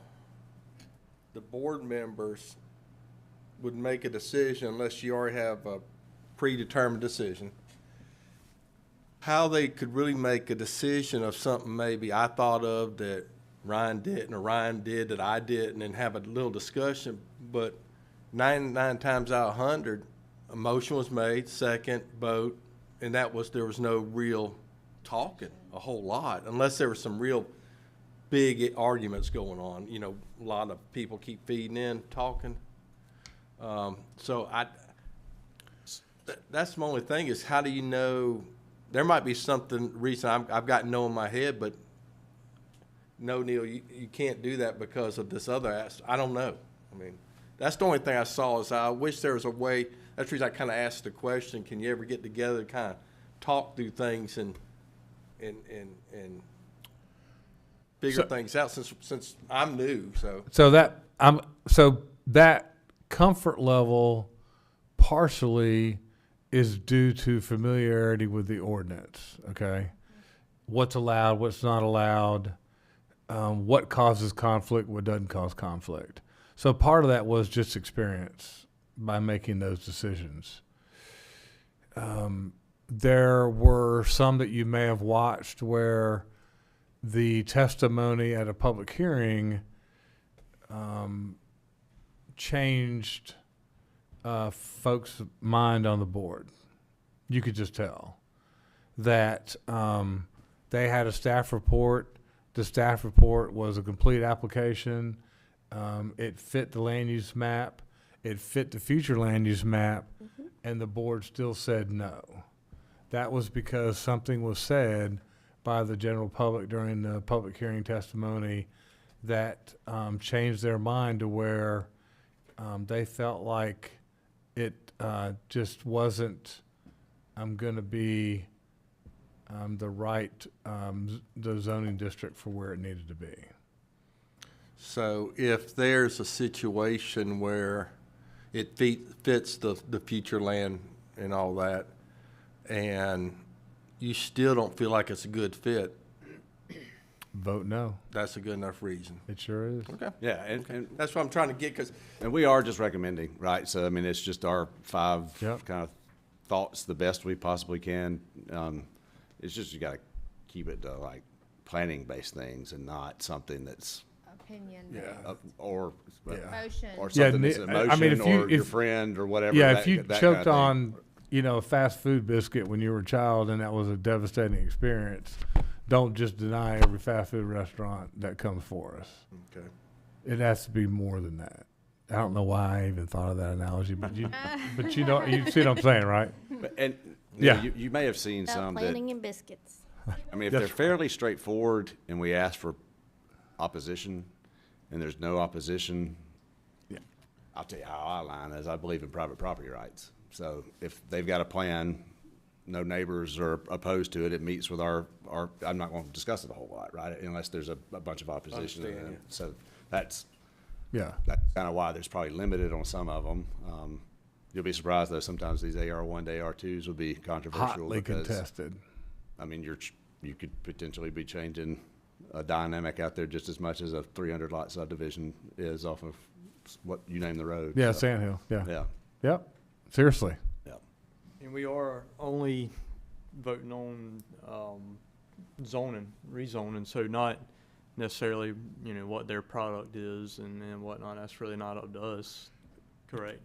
the board members would make a decision unless you already have a predetermined decision. How they could really make a decision of something maybe I thought of that Ryan didn't, or Ryan did that I didn't, and have a little discussion. But 99 times out of 100, a motion was made, second, vote, and there was no real talking a whole lot, unless there were some real big arguments going on. You know, a lot of people keep feeding in, talking. So that's my only thing is, how do you know? There might be reason I've got no in my head, but no, Neil, you can't do that because of this other aspect. I don't know. I mean, that's the only thing I saw. Is I wish there was a way. That's the reason I kind of asked the question: can you ever get together to kind of talk through things and figure things out? Since I'm new, so that comfort level partially is due to familiarity with the ordinance. Okay, what's allowed, what's not allowed, what causes conflict, what doesn't cause conflict. So part of that was just experience by making those decisions. There were some that you may have watched where the testimony at a public hearing changed folks' mind on the board. You could just tell that they had a staff report. The staff report was a complete application. It fit the land use map. It fit the future land use map, and the board still said no. That was because something was said by the general public during the public hearing testimony that changed their mind to where they felt like it just wasn't going to be the right the zoning district for where it needed to be. So if there's a situation where it fits the future land and all that, and you still don't feel like it's a good fit, Vote no. that's a good enough reason. It sure is. Okay. Yeah, and That's what I'm trying to get, because we are just recommending, right? So, I mean, it's just our 5 Yep. kind of thoughts, the best we possibly can. It's just you got to keep it to like planning-based things and not something that's Opinion. or Motion. or Yeah, something that's I emotion mean, if you- or your if- friend or whatever. Yeah, that, if you that choked kind of on, a fast food biscuit when you were a child and that was a devastating experience, don't just deny every fast food restaurant that comes for us. Okay. It has to be more than that. I don't know why I even thought of that analogy, but you know, you see what I'm saying, right? And Yeah. you may have seen About some that, planning and biscuits. I mean, if That's they're fairly straightforward and we ask for opposition and there's no opposition, Yeah. I'll tell you how I line is I believe in private property rights. So if they've got a plan, no neighbors are opposed to it, it meets with our I'm not going to discuss it a whole lot, right? Unless there's a bunch of opposition. Understand, yeah. So that's Yeah. kind of why there's probably limited on some of them. You'll be surprised though, sometimes these AR1 to AR2s will be controversial. Hotly because, contested. I mean, you could potentially be changing a dynamic out there just as much as a 300 lot subdivision is off of what you name the road. Yeah, so, Sandhill. Yeah. yeah, Yep. Seriously. yeah. And we are only voting on zoning, rezoning, so not necessarily, what their product is and whatnot. That's really not up to us, correct?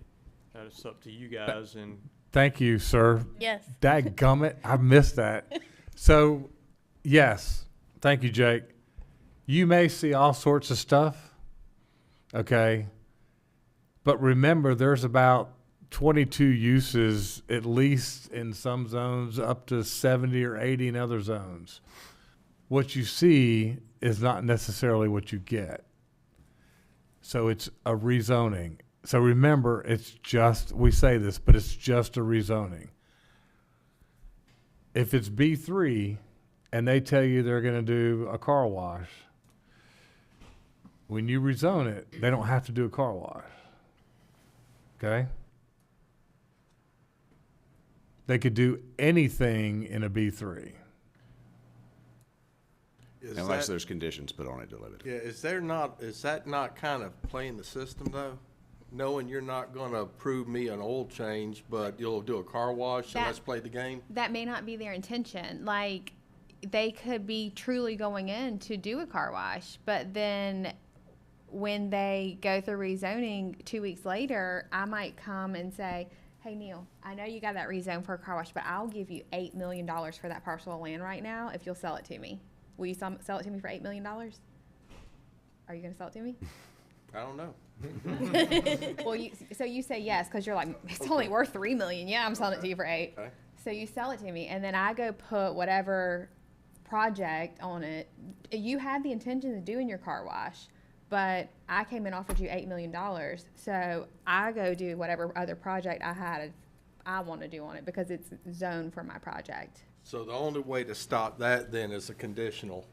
That's up to you guys and Thank you, sir. Yes. Dadgummit, I missed that. So, yes, thank you, Jake. You may see all sorts of stuff, okay? But remember, there's about 22 uses, at least in some zones, up to 70 or 80 in other zones. What you see is not necessarily what you get. So it's a rezoning. So remember, it's just, we say this, but it's just a rezoning. If it's B3 and they tell you they're gonna do a car wash, when you rezone it, they don't have to do a car wash. Okay? They could do anything in a B3. Unless there's conditions put on it to limit it. Yeah, is that not kind of playing the system though? Knowing you're not gonna approve me an oil change, but you'll do a car wash, so That- let's play the game? That may not be their intention. Like, they could be truly going in to do a car wash, but then when they go through rezoning 2 weeks later, I might come and say, hey, Neil, I know you got that rezone for a car wash, but I'll give you $8 million for that parcel of land right now if you'll sell it to me. Will you sell it to me for $8 million? Are you going to sell it to me? I don't know. Well, so you say yes because you're like, it's only worth $3 million. Yeah, I'm selling it to you for 8. Okay. So you sell it to me, and then I go put whatever project on it. You had the intention of doing your car wash, but I came and offered you $8 million. So I go do whatever other project I want to do on it because it's zoned for my project. So the only way to stop that then is a conditional.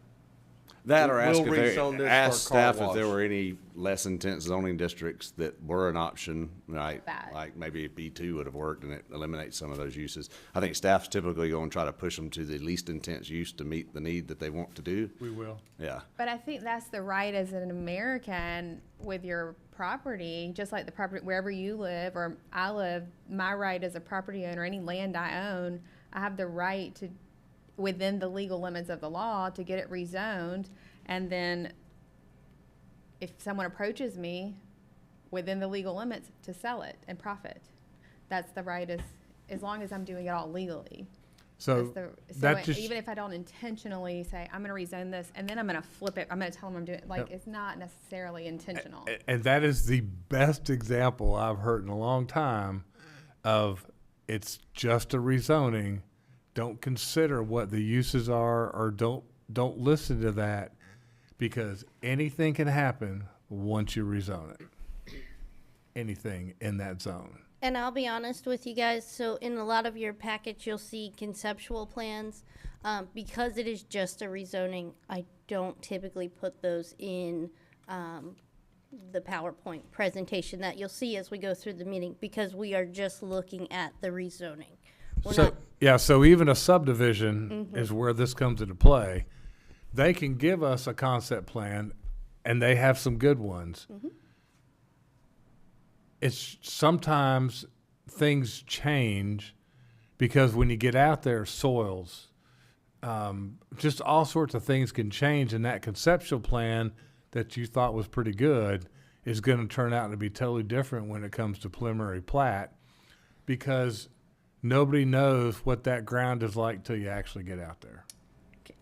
That or ask, We'll rezone this for a ask car staff if there wash. were any less intense zoning districts that were an option, right? That. Like maybe B2 would have worked and it eliminates some of those uses. I think staff's typically going to try to push them to the least intense use to meet the need that they want to do. We will. Yeah. But I think that's the right as an American with your property, just like the property wherever you live or I live, my right as a property owner, any land I own, I have the right to, within the legal limits of the law, to get it rezoned. And then if someone approaches me within the legal limits, to sell it and profit. That's the right as long as I'm doing it all legally. So that just, Even if I don't intentionally say, I'm gonna rezone this, and then I'm gonna flip it, I'm gonna tell them I'm doing, like, it's not necessarily intentional. and that is the best example I've heard in a long time of it's just a rezoning. Don't consider what the uses are, or don't listen to that, because anything can happen once you rezone it. Anything in that zone. And I'll be honest with you guys, so in a lot of your package, you'll see conceptual plans. Because it is just a rezoning, I don't typically put those in the PowerPoint presentation that you'll see as we go through the meeting, because we are just looking at the rezoning. We're So, not, yeah, so even a subdivision is where this comes into play. They can give us a concept plan, and they have some good ones. It's sometimes things change because when you get out there, soils, just all sorts of things can change, and that conceptual plan that you thought was pretty good is going to turn out to be totally different when it comes to preliminary plat, because nobody knows what that ground is like till you actually get out there.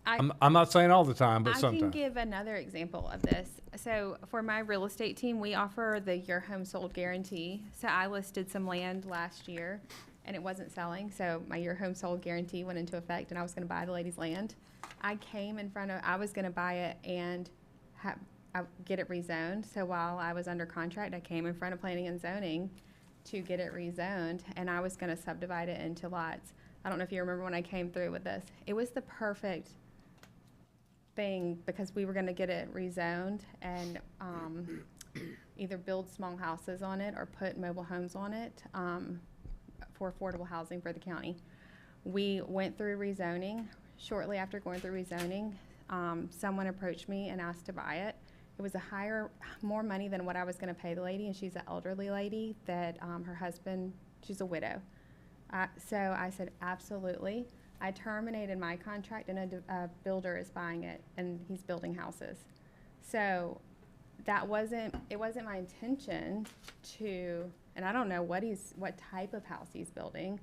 I'm not saying all the time, but I sometimes. can give another example of this. So for my real estate team, we offer the Your Home Sold guarantee. So I listed some land last year and it wasn't selling. So my Your Home Sold guarantee went into effect and I was going to buy the lady's land. I was going to buy it and get it rezoned. So while I was under contract, I came in front of planning and zoning to get it rezoned, and I was going to subdivide it into lots. I don't know if you remember when I came through with this. It was the perfect thing because we were going to get it rezoned and either build small houses on it or put mobile homes on it for affordable housing for the county. We went through rezoning. Shortly after going through rezoning, someone approached me and asked to buy it. It was more money than what I was going to pay the lady, and she's an elderly lady that her husband, she's a widow. So I said, absolutely. I terminated my contract, and a builder is buying it, and he's building houses. So it wasn't my intention to, and I don't know what type of house he's building,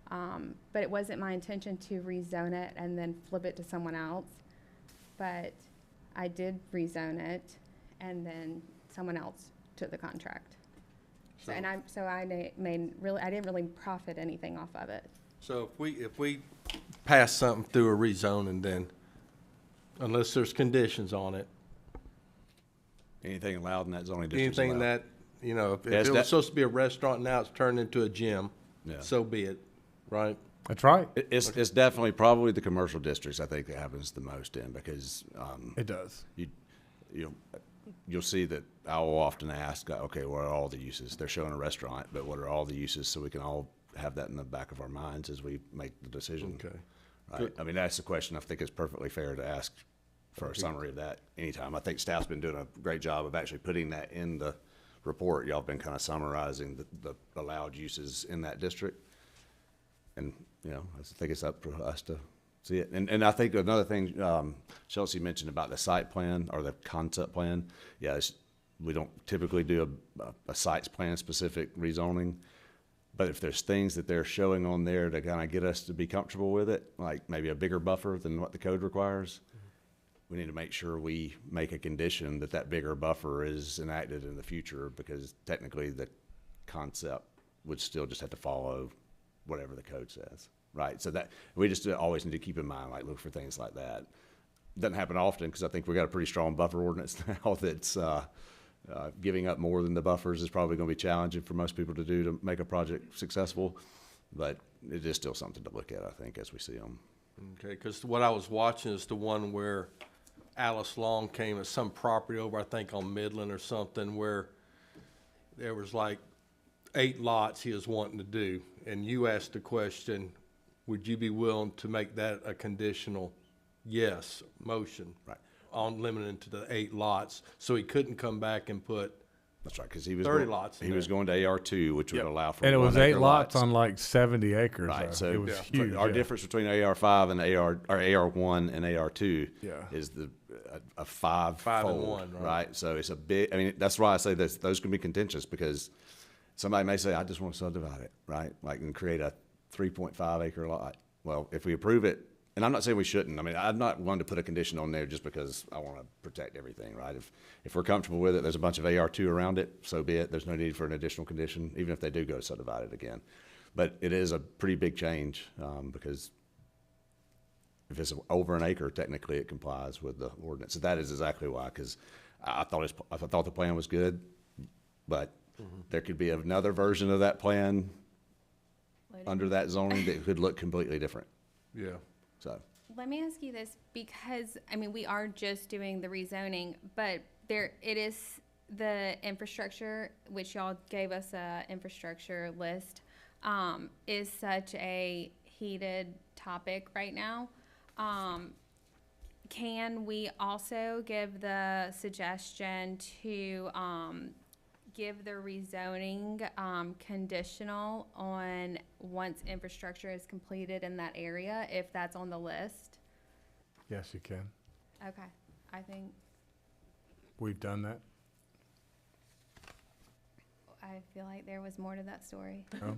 but it wasn't my intention to rezone it and then flip it to someone else. But I did rezone it, and then someone else took the contract. I didn't really profit anything off of it. So if we pass something through a rezoning, then unless there's conditions on it, Anything allowed in that zoning district. Anything that, you know, if Yeah, it's it was that- supposed to be a restaurant, now it's turned into a gym, Yeah. so be it, right? That's right. It's definitely probably the commercial districts I think that happens the most in because, It does. you'll see that I will often ask, okay, what are all the uses? They're showing a restaurant, but what are all the uses so we can all have that in the back of our minds as we make the decision. Okay. Right? I mean, that's the question I think is perfectly fair to ask for a summary of that anytime. I think staff's been doing a great job of actually putting that in the report. Y'all have been kind of summarizing the allowed uses in that district. And, you know, I think it's up for us to see it. And I think another thing, Chelsea mentioned about the site plan or the concept plan. Yeah, we don't typically do a sites plan specific rezoning. But if there's things that they're showing on there to kind of get us to be comfortable with it, like maybe a bigger buffer than what the code requires, we need to make sure we make a condition that that bigger buffer is enacted in the future because technically the concept would still just have to follow whatever the code says, right? So that we just always need to keep in mind, like look for things like that. Doesn't happen often because I think we got a pretty strong buffer ordinance now that's giving up more than the buffers is probably going to be challenging for most people to do to make a project successful, but it is still something to look at, I think, as we see them. Okay, because what I was watching is the one where Alice Long came at some property over, I think on Midland or something, where there was like 8 lots he was wanting to do. And you asked the question, would you be willing to make that a conditional yes motion? Right. On limited to the 8 lots, so he couldn't come back and put That's right, because he was 30 lots in He was there. going to AR2, which would allow for And it was 8 1-acre lots on like 70 acres. Right, though. so it was Yeah. huge. our yeah. difference between AR5 and AR1 and AR2 Yeah. is a five-fold, 5 and 1, right? So it's a big. I mean, that's why I say that those can be contentious because somebody may say, "I just want to subdivide it," right? Like and create a 3.5 acre lot. Well, if we approve it. And I'm not saying we shouldn't. I mean, I'm not one to put a condition on there just because I want to protect everything, right? If we're comfortable with it, there's a bunch of AR2 around it, so be it. There's no need for an additional condition, even if they do go subdivide it again. But it is a pretty big change because if it's over an acre, technically it complies with the ordinance. So that is exactly why, because I thought the plan was good, but there could be another version of that plan under that zoning that could look completely different. Yeah. So. Let me ask you this, because, I mean, we are just doing the rezoning, but it is the infrastructure, which y'all gave us a infrastructure list, is such a heated topic right now. Can we also give the suggestion to, give the rezoning, conditional on once infrastructure is completed in that area, if that's on the list? Yes, you can. Okay, I think, We've done that. I feel like there was more to that story. Oh.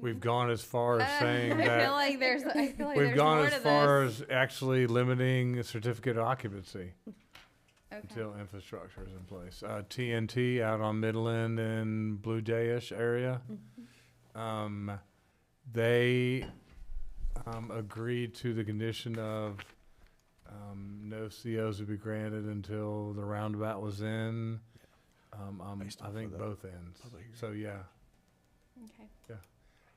We've gone as far as saying I feel that. like there's We've there's gone more as to far this. as actually limiting a certificate of occupancy Okay. until infrastructure is in place. TNT out on Midland and Blue Jayish area. They agreed to the condition of no COs would be granted until the roundabout was in. Based I off think of the both ends. So, yeah. Okay.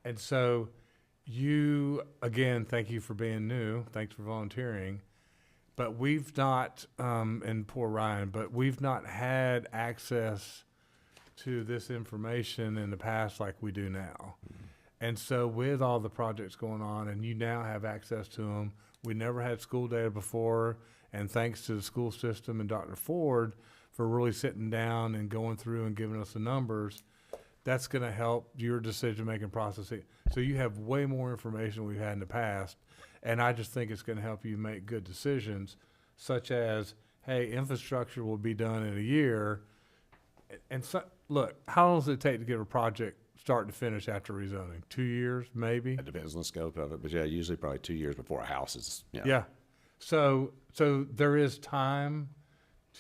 And so you, again, thank you for being new. Thanks for volunteering. But we've not, and poor Ryan, but we've not had access to this information in the past like we do now. And so with all the projects going on and you now have access to them, we never had school data before. And thanks to the school system and Dr. Ford for really sitting down and going through and giving us the numbers, that's going to help your decision-making process. So you have way more information we've had in the past, and I just think it's going to help you make good decisions, such as, hey, infrastructure will be done in a year. And so, look, how long does it take to get a project start to finish after rezoning? 2 years, maybe? It depends on the scope of it, but yeah, usually probably 2 years before a house is, Yeah. So there is time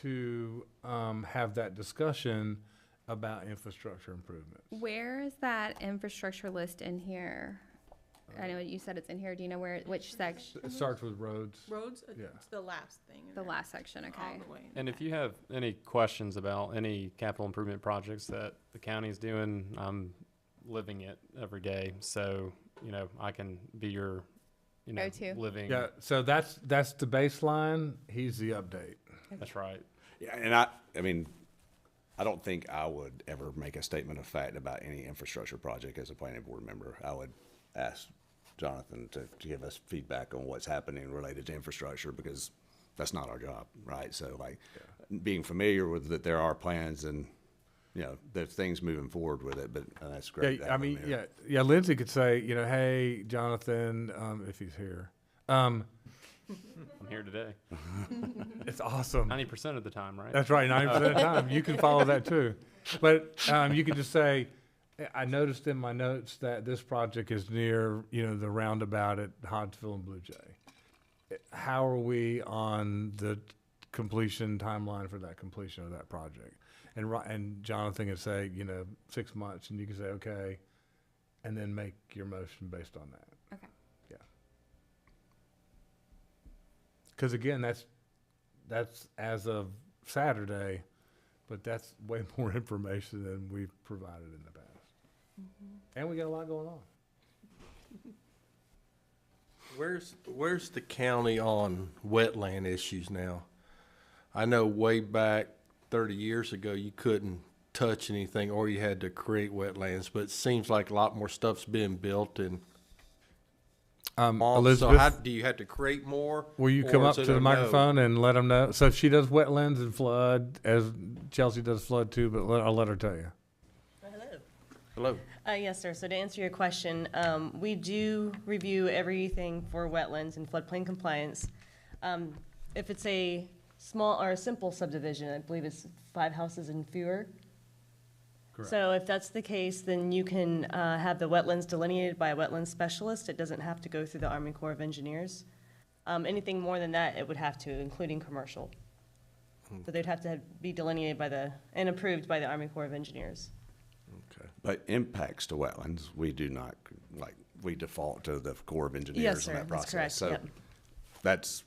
to have that discussion about infrastructure improvements. Where is that infrastructure list in here? I know you said it's in here. Do you know which section? It starts with roads. Roads, Yeah. it's the last thing. in The there, last section, all okay. the way in And the if you have any questions about any capital improvement projects that the county's doing, I'm living it every day. So, I can be your, Go-to. living. Yeah, so that's the baseline. He's the update. That's right. Yeah, and I mean, I don't think I would ever make a statement of fact about any infrastructure project as a planning board member. I would ask Jonathan to give us feedback on what's happening related to infrastructure, because that's not our job, right? So like, being familiar with that there are plans and, there's things moving forward with it, but that's great. to Yeah, I have him mean, here. yeah. Lindsay could say, hey, Jonathan, if he's here. I'm here today. It's awesome. 90% of the time, right? That's right, 90% of the time. You can follow that too. But you can just say, I noticed in my notes that this project is near, the roundabout at Hodgsville and Blue Jay. How are we on the completion timeline for that completion of that project? And Jonathan can say, 6 months, and you can say, okay, and then make your motion based on that. Okay. Yeah. Because again, that's as of Saturday, but that's way more information than we've provided in the past. And we got a lot going on. Where's the county on wetland issues now? I know way back 30 years ago, you couldn't touch anything or you had to create wetlands, but it seems like a lot more stuff's being built and so Elizabeth, how, do you have to create more? will you or come is up to it the a no? microphone and let them know? So she does wetlands and flood, as Chelsea does flood too, but I'll let her tell you. Hello. Yes, sir. So to answer your question, we do review everything for wetlands and floodplain compliance. If it's a small or a simple subdivision, I believe it's 5 houses and fewer. Correct. So if that's the case, then you can have the wetlands delineated by a wetlands specialist. It doesn't have to go through the Army Corps of Engineers. Anything more than that, it would have to, including commercial. So they'd have to be delineated and approved by the Army Corps of Engineers. Okay. But impacts to wetlands, we do not, we default to the Corps of Engineers Yes, in sir. that That's process. correct. So Yep. that's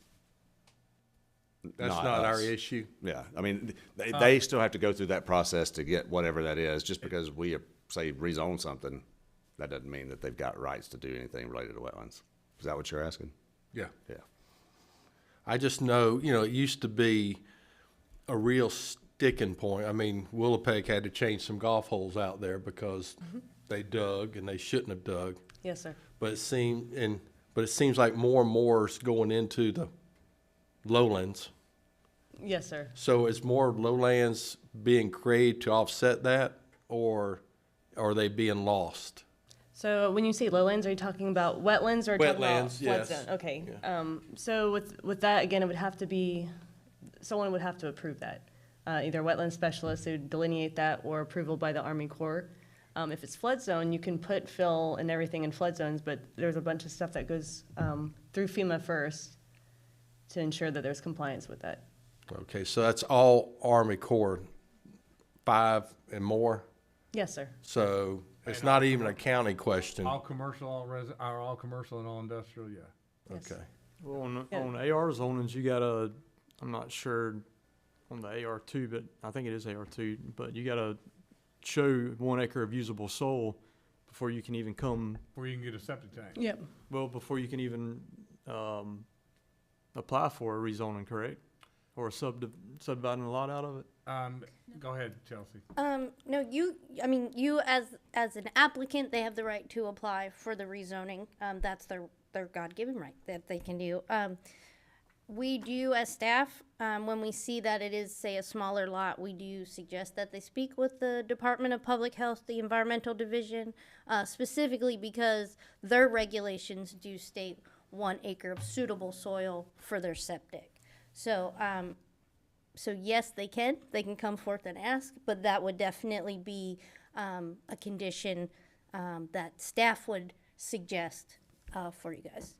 That's not our us. issue. Yeah, I mean, they still have to go through that process to get whatever that is. Just because we say rezone something, that doesn't mean that they've got rights to do anything related to wetlands. Is that what you're asking? Yeah. Yeah. I just know, it used to be a real sticking point. I mean, Willowpeg had to change some golf holes out there because they dug and they shouldn't have dug. Yes, sir. But it seems like more and more is going into the lowlands. Yes, sir. So is more lowlands being created to offset that, or are they being lost? So when you say lowlands, are you talking about wetlands or talking about Wetlands, flood yes. zone? Okay. Yeah. So with that, again, it would have to be, someone would have to approve that. Either wetland specialist who delineate that or approval by the Army Corps. If it's flood zone, you can put fill and everything in flood zones, but there's a bunch of stuff that goes through FEMA first to ensure that there's compliance with that. Okay, so that's all Army Corps, 5 and more. Yes, sir. So it's And not all even a county question. All commercial, all commercial and all industrial, yeah. Yes. Okay. Well, Yeah. on AR zonings, you gotta, I'm not sure on the AR2, but I think it is AR2, but you gotta show 1 acre of usable soil before you can even Where you can get a septic tank. Yep. before you can even, apply for a rezoning, correct? Or subdividing a lot out of it? Go ahead, Chelsea. No, you as an applicant, they have the right to apply for the rezoning. That's their God-given right that they can do. We do as staff, when we see that it is, say, a smaller lot, we do suggest that they speak with the Department of Public Health, the Environmental Division, specifically because their regulations do state 1 acre of suitable soil for their septic. So, so yes, they can come forth and ask, but that would definitely be a condition that staff would suggest for you guys.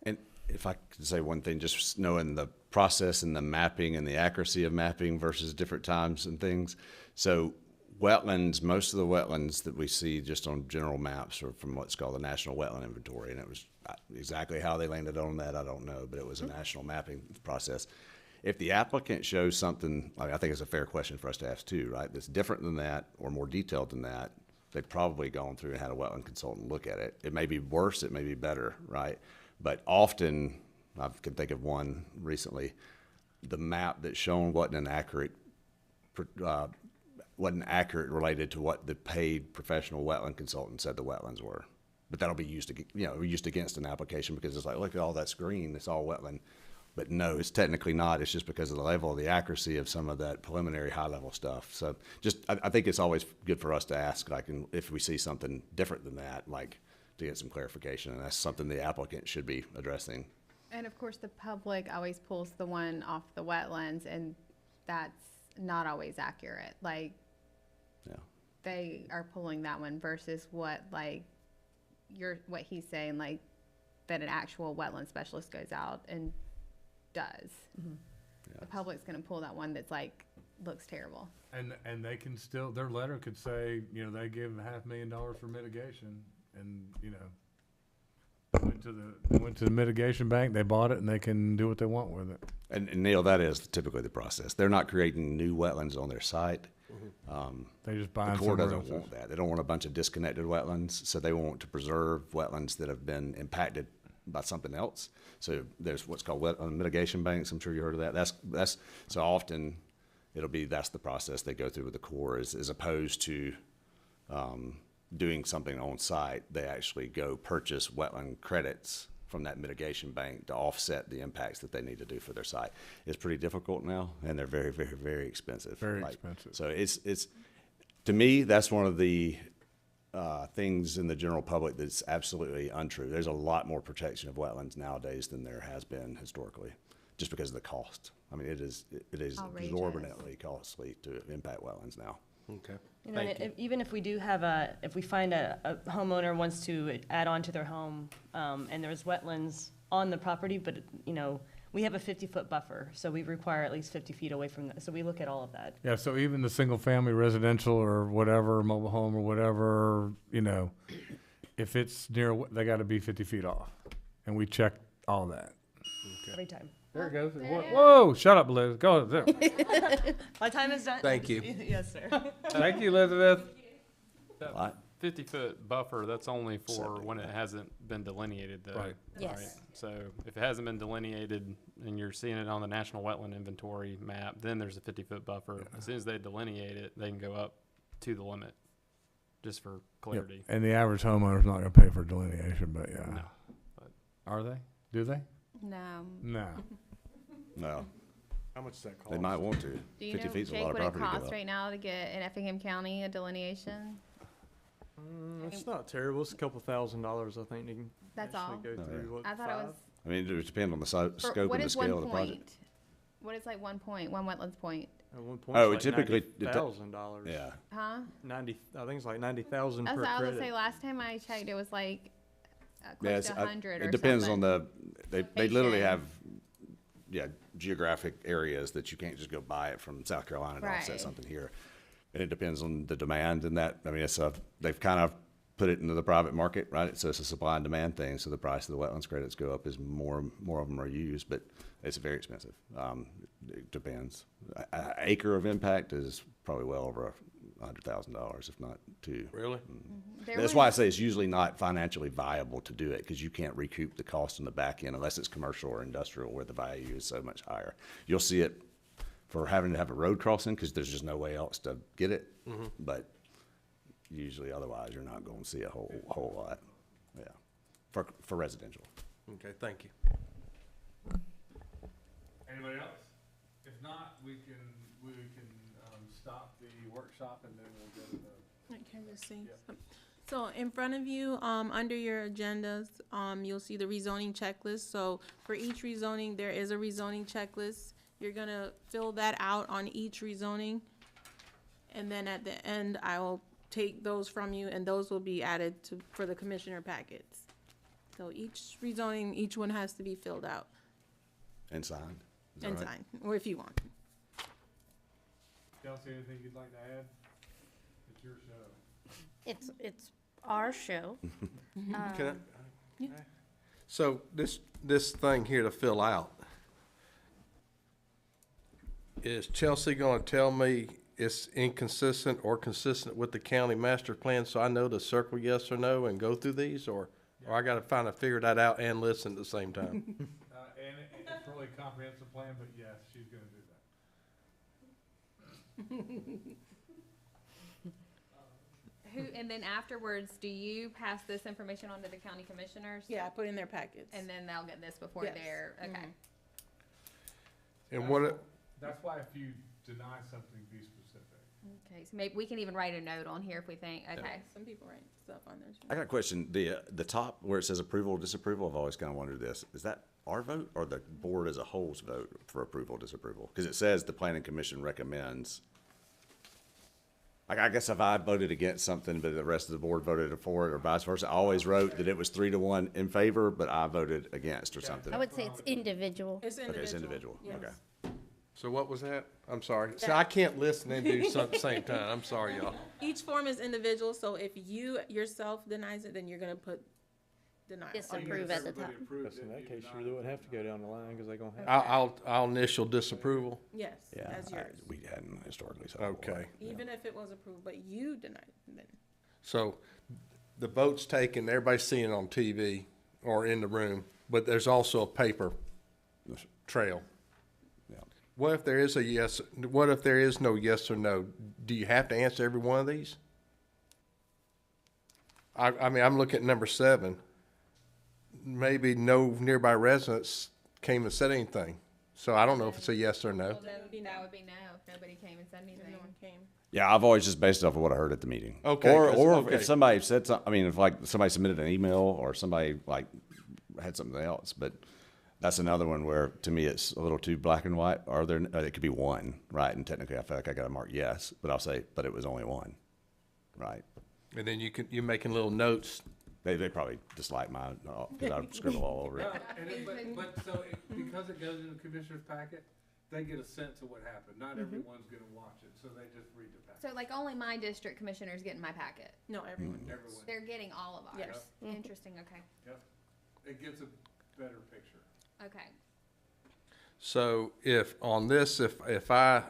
And if I could say one thing, just knowing the process and the mapping and the accuracy of mapping versus different times and things. So wetlands, most of the wetlands that we see just on general maps are from what's called the National Wetland Inventory, and it was exactly how they landed on that, I don't know, but it was a national mapping process. If the applicant shows something, I think it's a fair question for us to ask too, right, that's different than that or more detailed than that, they've probably gone through and had a wetland consultant look at it. It may be worse, it may be better, right? But often, I can think of one recently, the map that's shown wasn't accurate related to what the paid professional wetland consultant said the wetlands were. But that'll be used against an application because it's like, look at all that's green, it's all wetland. But no, it's technically not. It's just because of the level of the accuracy of some of that preliminary high-level stuff. So I think it's always good for us to ask, like, if we see something different than that, like, to get some clarification. And that's something the applicant should be addressing. And of course, the public always pulls the one off the wetlands, and that's not always accurate. Like, Yeah. they are pulling that one versus what, like, what he's saying, like, that an actual wetland specialist goes out and does. The public's gonna pull that one that's like, looks terrible. And they can still, their letter could say, they give $500,000 for mitigation, and, went to the mitigation bank, they bought it, and they can do what they want with it. And Neil, that is typically the process. They're not creating new wetlands on their site. They just buy The them Corps somewhere doesn't else. want that. They don't want a bunch of disconnected wetlands, so they want to preserve wetlands that have been impacted by something else. So there's what's called mitigation banks. I'm sure you heard of that. That's so often that's the process they go through with the Corps, as opposed to doing something on site. They actually go purchase wetland credits from that mitigation bank to offset the impacts that they need to do for their site. It's pretty difficult now, and they're very, very, very expensive. Very expensive. So it's to me, that's one of the things in the general public that's absolutely untrue. There's a lot more protection of wetlands nowadays than there has been historically, just because of the cost. I mean, it is Outrageous. exorbitantly costly to impact wetlands now. Okay. And even if we do have if we find a homeowner wants to add on to their home, and there's wetlands on the property, but, we have a 50-foot buffer, so we require at least 50 feet away from that. So we look at all of that. Yeah, so even the single-family residential or whatever, mobile home or whatever, if it's near, they gotta be 50 feet off. And we check all that. Every time. There it goes. Whoa, shut up, Liz. Go. There. My time is done. Thank you. Yes, sir. Thank you, Elizabeth. That What? 50-foot buffer, that's only for 70, when it hasn't been delineated though. Right. Yes. So if it hasn't been delineated and you're seeing it on the National Wetland Inventory map, then there's a 50-foot buffer. As soon as they delineate it, they can go up to the limit, just for clarity. And the average homeowner's not gonna pay for delineation, but yeah. No. Are they? Do they? No. No. No, How much does that cost? they might want to. Do you 50 know, feet's a Jake, lot of what it property to give costs up. right now to get in Effingham County a delineation? It's not terrible. It's a couple $1,000s, I think. You can That's actually all? Go Oh, through, what, I thought it was. I mean, it would depend on the For- scope what and the is one scale of the project. point? What is like one wetlands point? At one point, Oh, it's it like typically- $90,000. Yeah. Huh? 90. I think it's like 90,000 That's per what I was credit. gonna say, last time I checked, it was like Yeah, close to 100 or it depends something. on they literally Location. have, geographic areas that you can't just go buy it from South Carolina to offset Right. something here. And it depends on the demand and that, I mean, they've kind of put it into the private market, right? So it's a supply and demand thing, so the price of the wetlands credits go up as more of them are used, but it's very expensive. It depends. An acre of impact is probably well over $100,000, if not two. Really? There That's why I was- say it's usually not financially viable to do it, because you can't recoup the cost in the back end unless it's commercial or industrial, where the value is so much higher. You'll see it for having to have a road crossing, because there's just no way else to get it. But usually otherwise, you're not going to see a whole lot. Yeah, for residential. Okay, thank you. Anybody else? If not, we can stop the workshop and then we'll go to the. Can I just say something? So in front of you, under your agendas, you'll see the rezoning checklist. So for each rezoning, there is a rezoning checklist. You're gonna fill that out on each rezoning. And then at the end, I will take those from you and those will be added for the commissioner packets. So each rezoning, each one has to be filled out And signed. Is that and right? signed, or if you want. Chelsea, anything you'd like to add? your show. It's our show. Can I? So this thing here to fill out, is Chelsea gonna tell me it's inconsistent or consistent with the county master plan, so I know to circle yes or no and go through these, or I gotta figure that out and listen at the same time? And it's really a comprehensive plan, but yes, she's gonna do that. And then afterwards, do you pass this information on to the county commissioners? Yeah, I put in their packets. And then they'll get this before Yes. they're, okay. And what, That's why if you deny something, be specific. Okay, so maybe we can even write a note on here if we think, okay. Some people write stuff on there. I got a question. The top where it says approval or disapproval, I've always kind of wondered this. Is that our vote or the board as a whole's vote for approval, disapproval? Because it says the planning commission recommends. Like, I guess if I voted against something, but the rest of the board voted for it or vice versa, I always wrote that it was 3-1 in favor, but I voted against or something. I would say it's individual. It's individual. Okay, it's individual. Yes. Okay. so what was that? I'm sorry. See, I can't listen and do something at the same time. I'm sorry, y'all. Each form is individual, so if you yourself denies it, then you're gonna put denial. Disapprove at the top. Guess in that case, you really wouldn't have to go down the line, because they're gonna have. I'll initial disapproval. Yes, Yeah, as yours. we hadn't historically. So Okay. Even if it was approved, but you denied, then. So the vote's taken, everybody's seeing it on TV or in the room, but there's also a paper trail. Yeah. What if there is a yes, what if there is no yes or no? Do you have to answer every one of these? I mean, I'm looking at number 7. Maybe no nearby residents came and said anything. So I don't know if it's a yes or no. Well, then that would be no, if nobody came and said anything. No one came. Yeah, I've always just based it off of what I heard at the meeting. Okay, Or 'cause- or okay. if somebody said something, I mean, if like somebody submitted an email or somebody like had something else, but that's another one where to me it's a little too black and white. Or it could be one, right? And technically I feel like I got to mark yes, but I'll say, but it was only one, right? And then you're making little notes. They probably dislike mine because I scribble all over it. But so because it goes in the commissioner's packet, they get a sense of what happened. Not everyone's gonna watch it, so they just read the packet. So like only my district commissioners get in my packet. No, everyone. Everyone, They're getting all of ours. Yes. Interesting, okay, yep. It gets a better picture. okay. So if on this, if I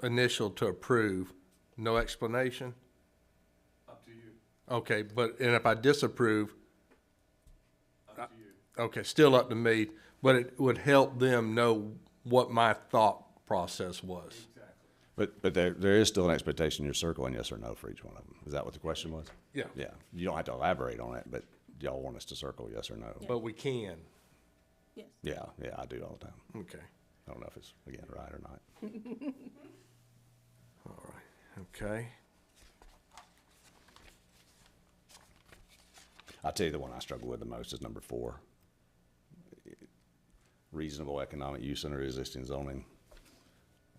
initial to approve, no explanation? Up to you, Okay, and if I disapprove, up to you. okay, still up to me, but it would help them know what my thought process was. Exactly. But there is still an expectation you're circling yes or no for each one of them. Is that what the question was? Yeah, Yeah. You don't have to elaborate on it, but y'all want us to circle yes or no? but we can. Yes. Yeah, I do all the time. Okay, I don't know if it's, again, right or not. all right, okay. I'll tell you the one I struggle with the most is number 4. Reasonable economic use under existing zoning.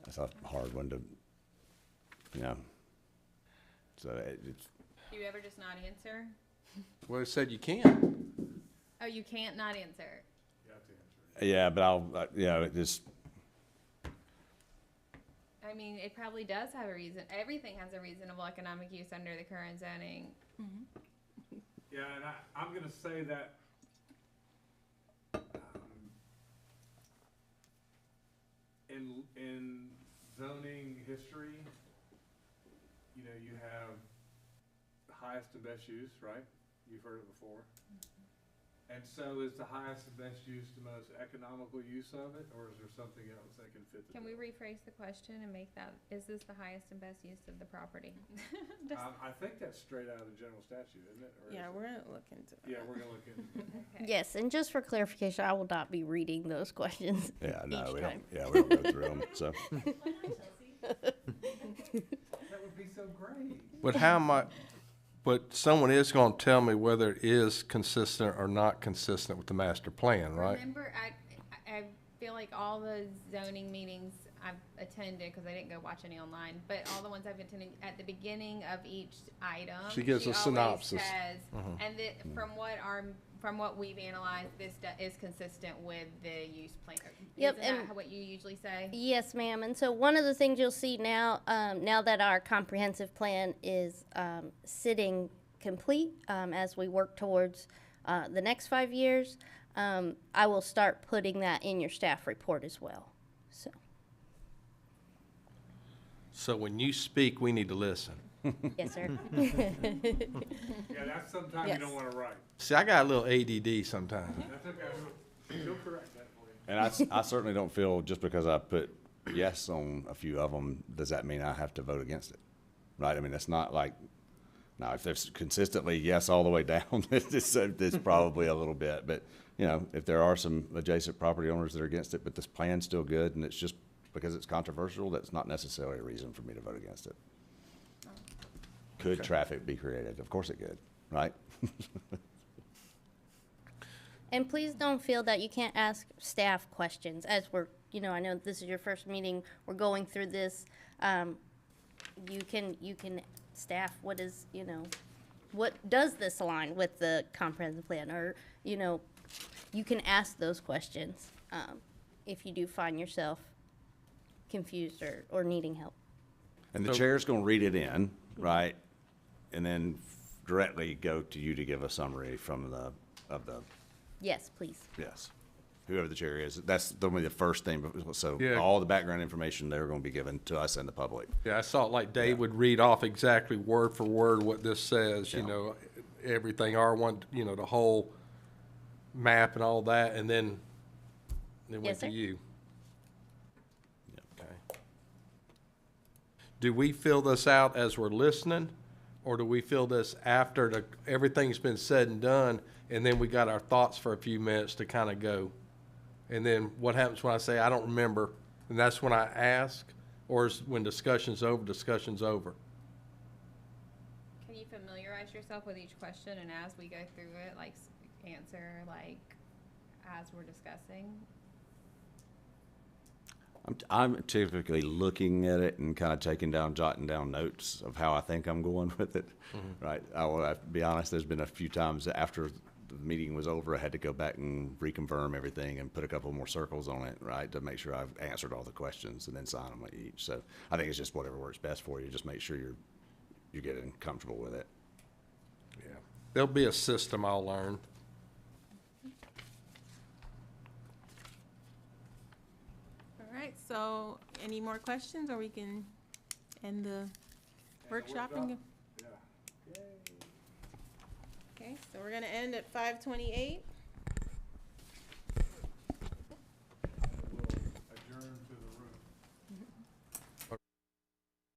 That's a hard one to, so it's, Do you ever just not answer? Well, it said you can. Oh, you can't not answer. You have to answer it. yeah, but it just, I mean, it probably does have a reason. Everything has a reasonable economic use under the current zoning. Yeah, and I'm gonna say that, in zoning history, you have highest and best use, right? You've heard it before. And so is the highest and best use the most economical use of it, or is there something else that can fit the Can we bill? rephrase the question and make that, is this the highest and best use of the property? I think that's straight out of the general statute, isn't it? Or Yeah, is it- we're gonna look into that. Yeah, we're gonna look into it. Okay. Yes, and just for clarification, I will not be reading those questions. yeah, no, Each we time. don't go through them, so. That would be so great. But how am I, but someone is gonna tell me whether it is consistent or not consistent with the master plan, right? Remember, I feel like all the zoning meetings I've attended, because I didn't go watch any online, but all the ones I've attended, at the beginning of each item, She gives a always synopsis. says, and from from what we've analyzed, this is consistent with the use plan. Yep, Isn't and- that what you usually say? Yes, ma'am. And so one of the things you'll see now, now that our comprehensive plan is sitting complete, as we work towards the next 5 years, I will start putting that in your staff report as well. So, So when you speak, we need to listen. yes, sir. Yeah, that's sometimes you Yes. don't wanna write. See, I got a little ADD sometimes. That's okay. She'll correct that for you. And I certainly don't feel just because I put yes on a few of them, does that mean I have to vote against it? Right? I mean, it's not like, now, if there's consistently yes all the way down, it's probably a little bit. But, you know, if there are some adjacent property owners that are against it, but this plan's still good and it's just because it's controversial, that's not necessarily a reason for me to vote against it. Could traffic be created? Of course it could, right? And please don't feel that you can't ask staff questions as we're, you know, I know this is your first meeting, we're going through this. You can, staff, what is, you know, what does this align with the comprehensive plan? Or, you know, you can ask those questions, if you do find yourself confused or needing help. And the chair's gonna read it in, right? And then directly go to you to give a summary from of the, Yes, please. yes, whoever the chair is. That's gonna be the first thing, so Yeah. all the background information, they're gonna be given to us and the public. Yeah, I saw it like Dave would read off exactly word for word what this says, you Yeah. know, everything, R1, you know, the whole map and all that, and then went Yes, to sir. you. Okay. Do we fill this out as we're listening, or do we fill this after everything's been said and done, and then we got our thoughts for a few minutes to kind of go? And then what happens when I say, I don't remember, and that's when I ask, or is when discussion's over, discussion's over? Can you familiarize yourself with each question, and as we go through it, like answer like as we're discussing? I'm typically looking at it and kind of jotting down notes of how I think I'm going with it, right? I will have to be honest, there's been a few times after the meeting was over, I had to go back and reconfirm everything and put a couple more circles on it, right? To make sure I've answered all the questions and then sign them each. So I think it's just whatever works best for you. Just make sure you're getting comfortable with it. Yeah. There'll be a system I'll learn. All right, so any more questions, or we can end the workshop and go? Yeah. Okay, so we're gonna end at 5:28.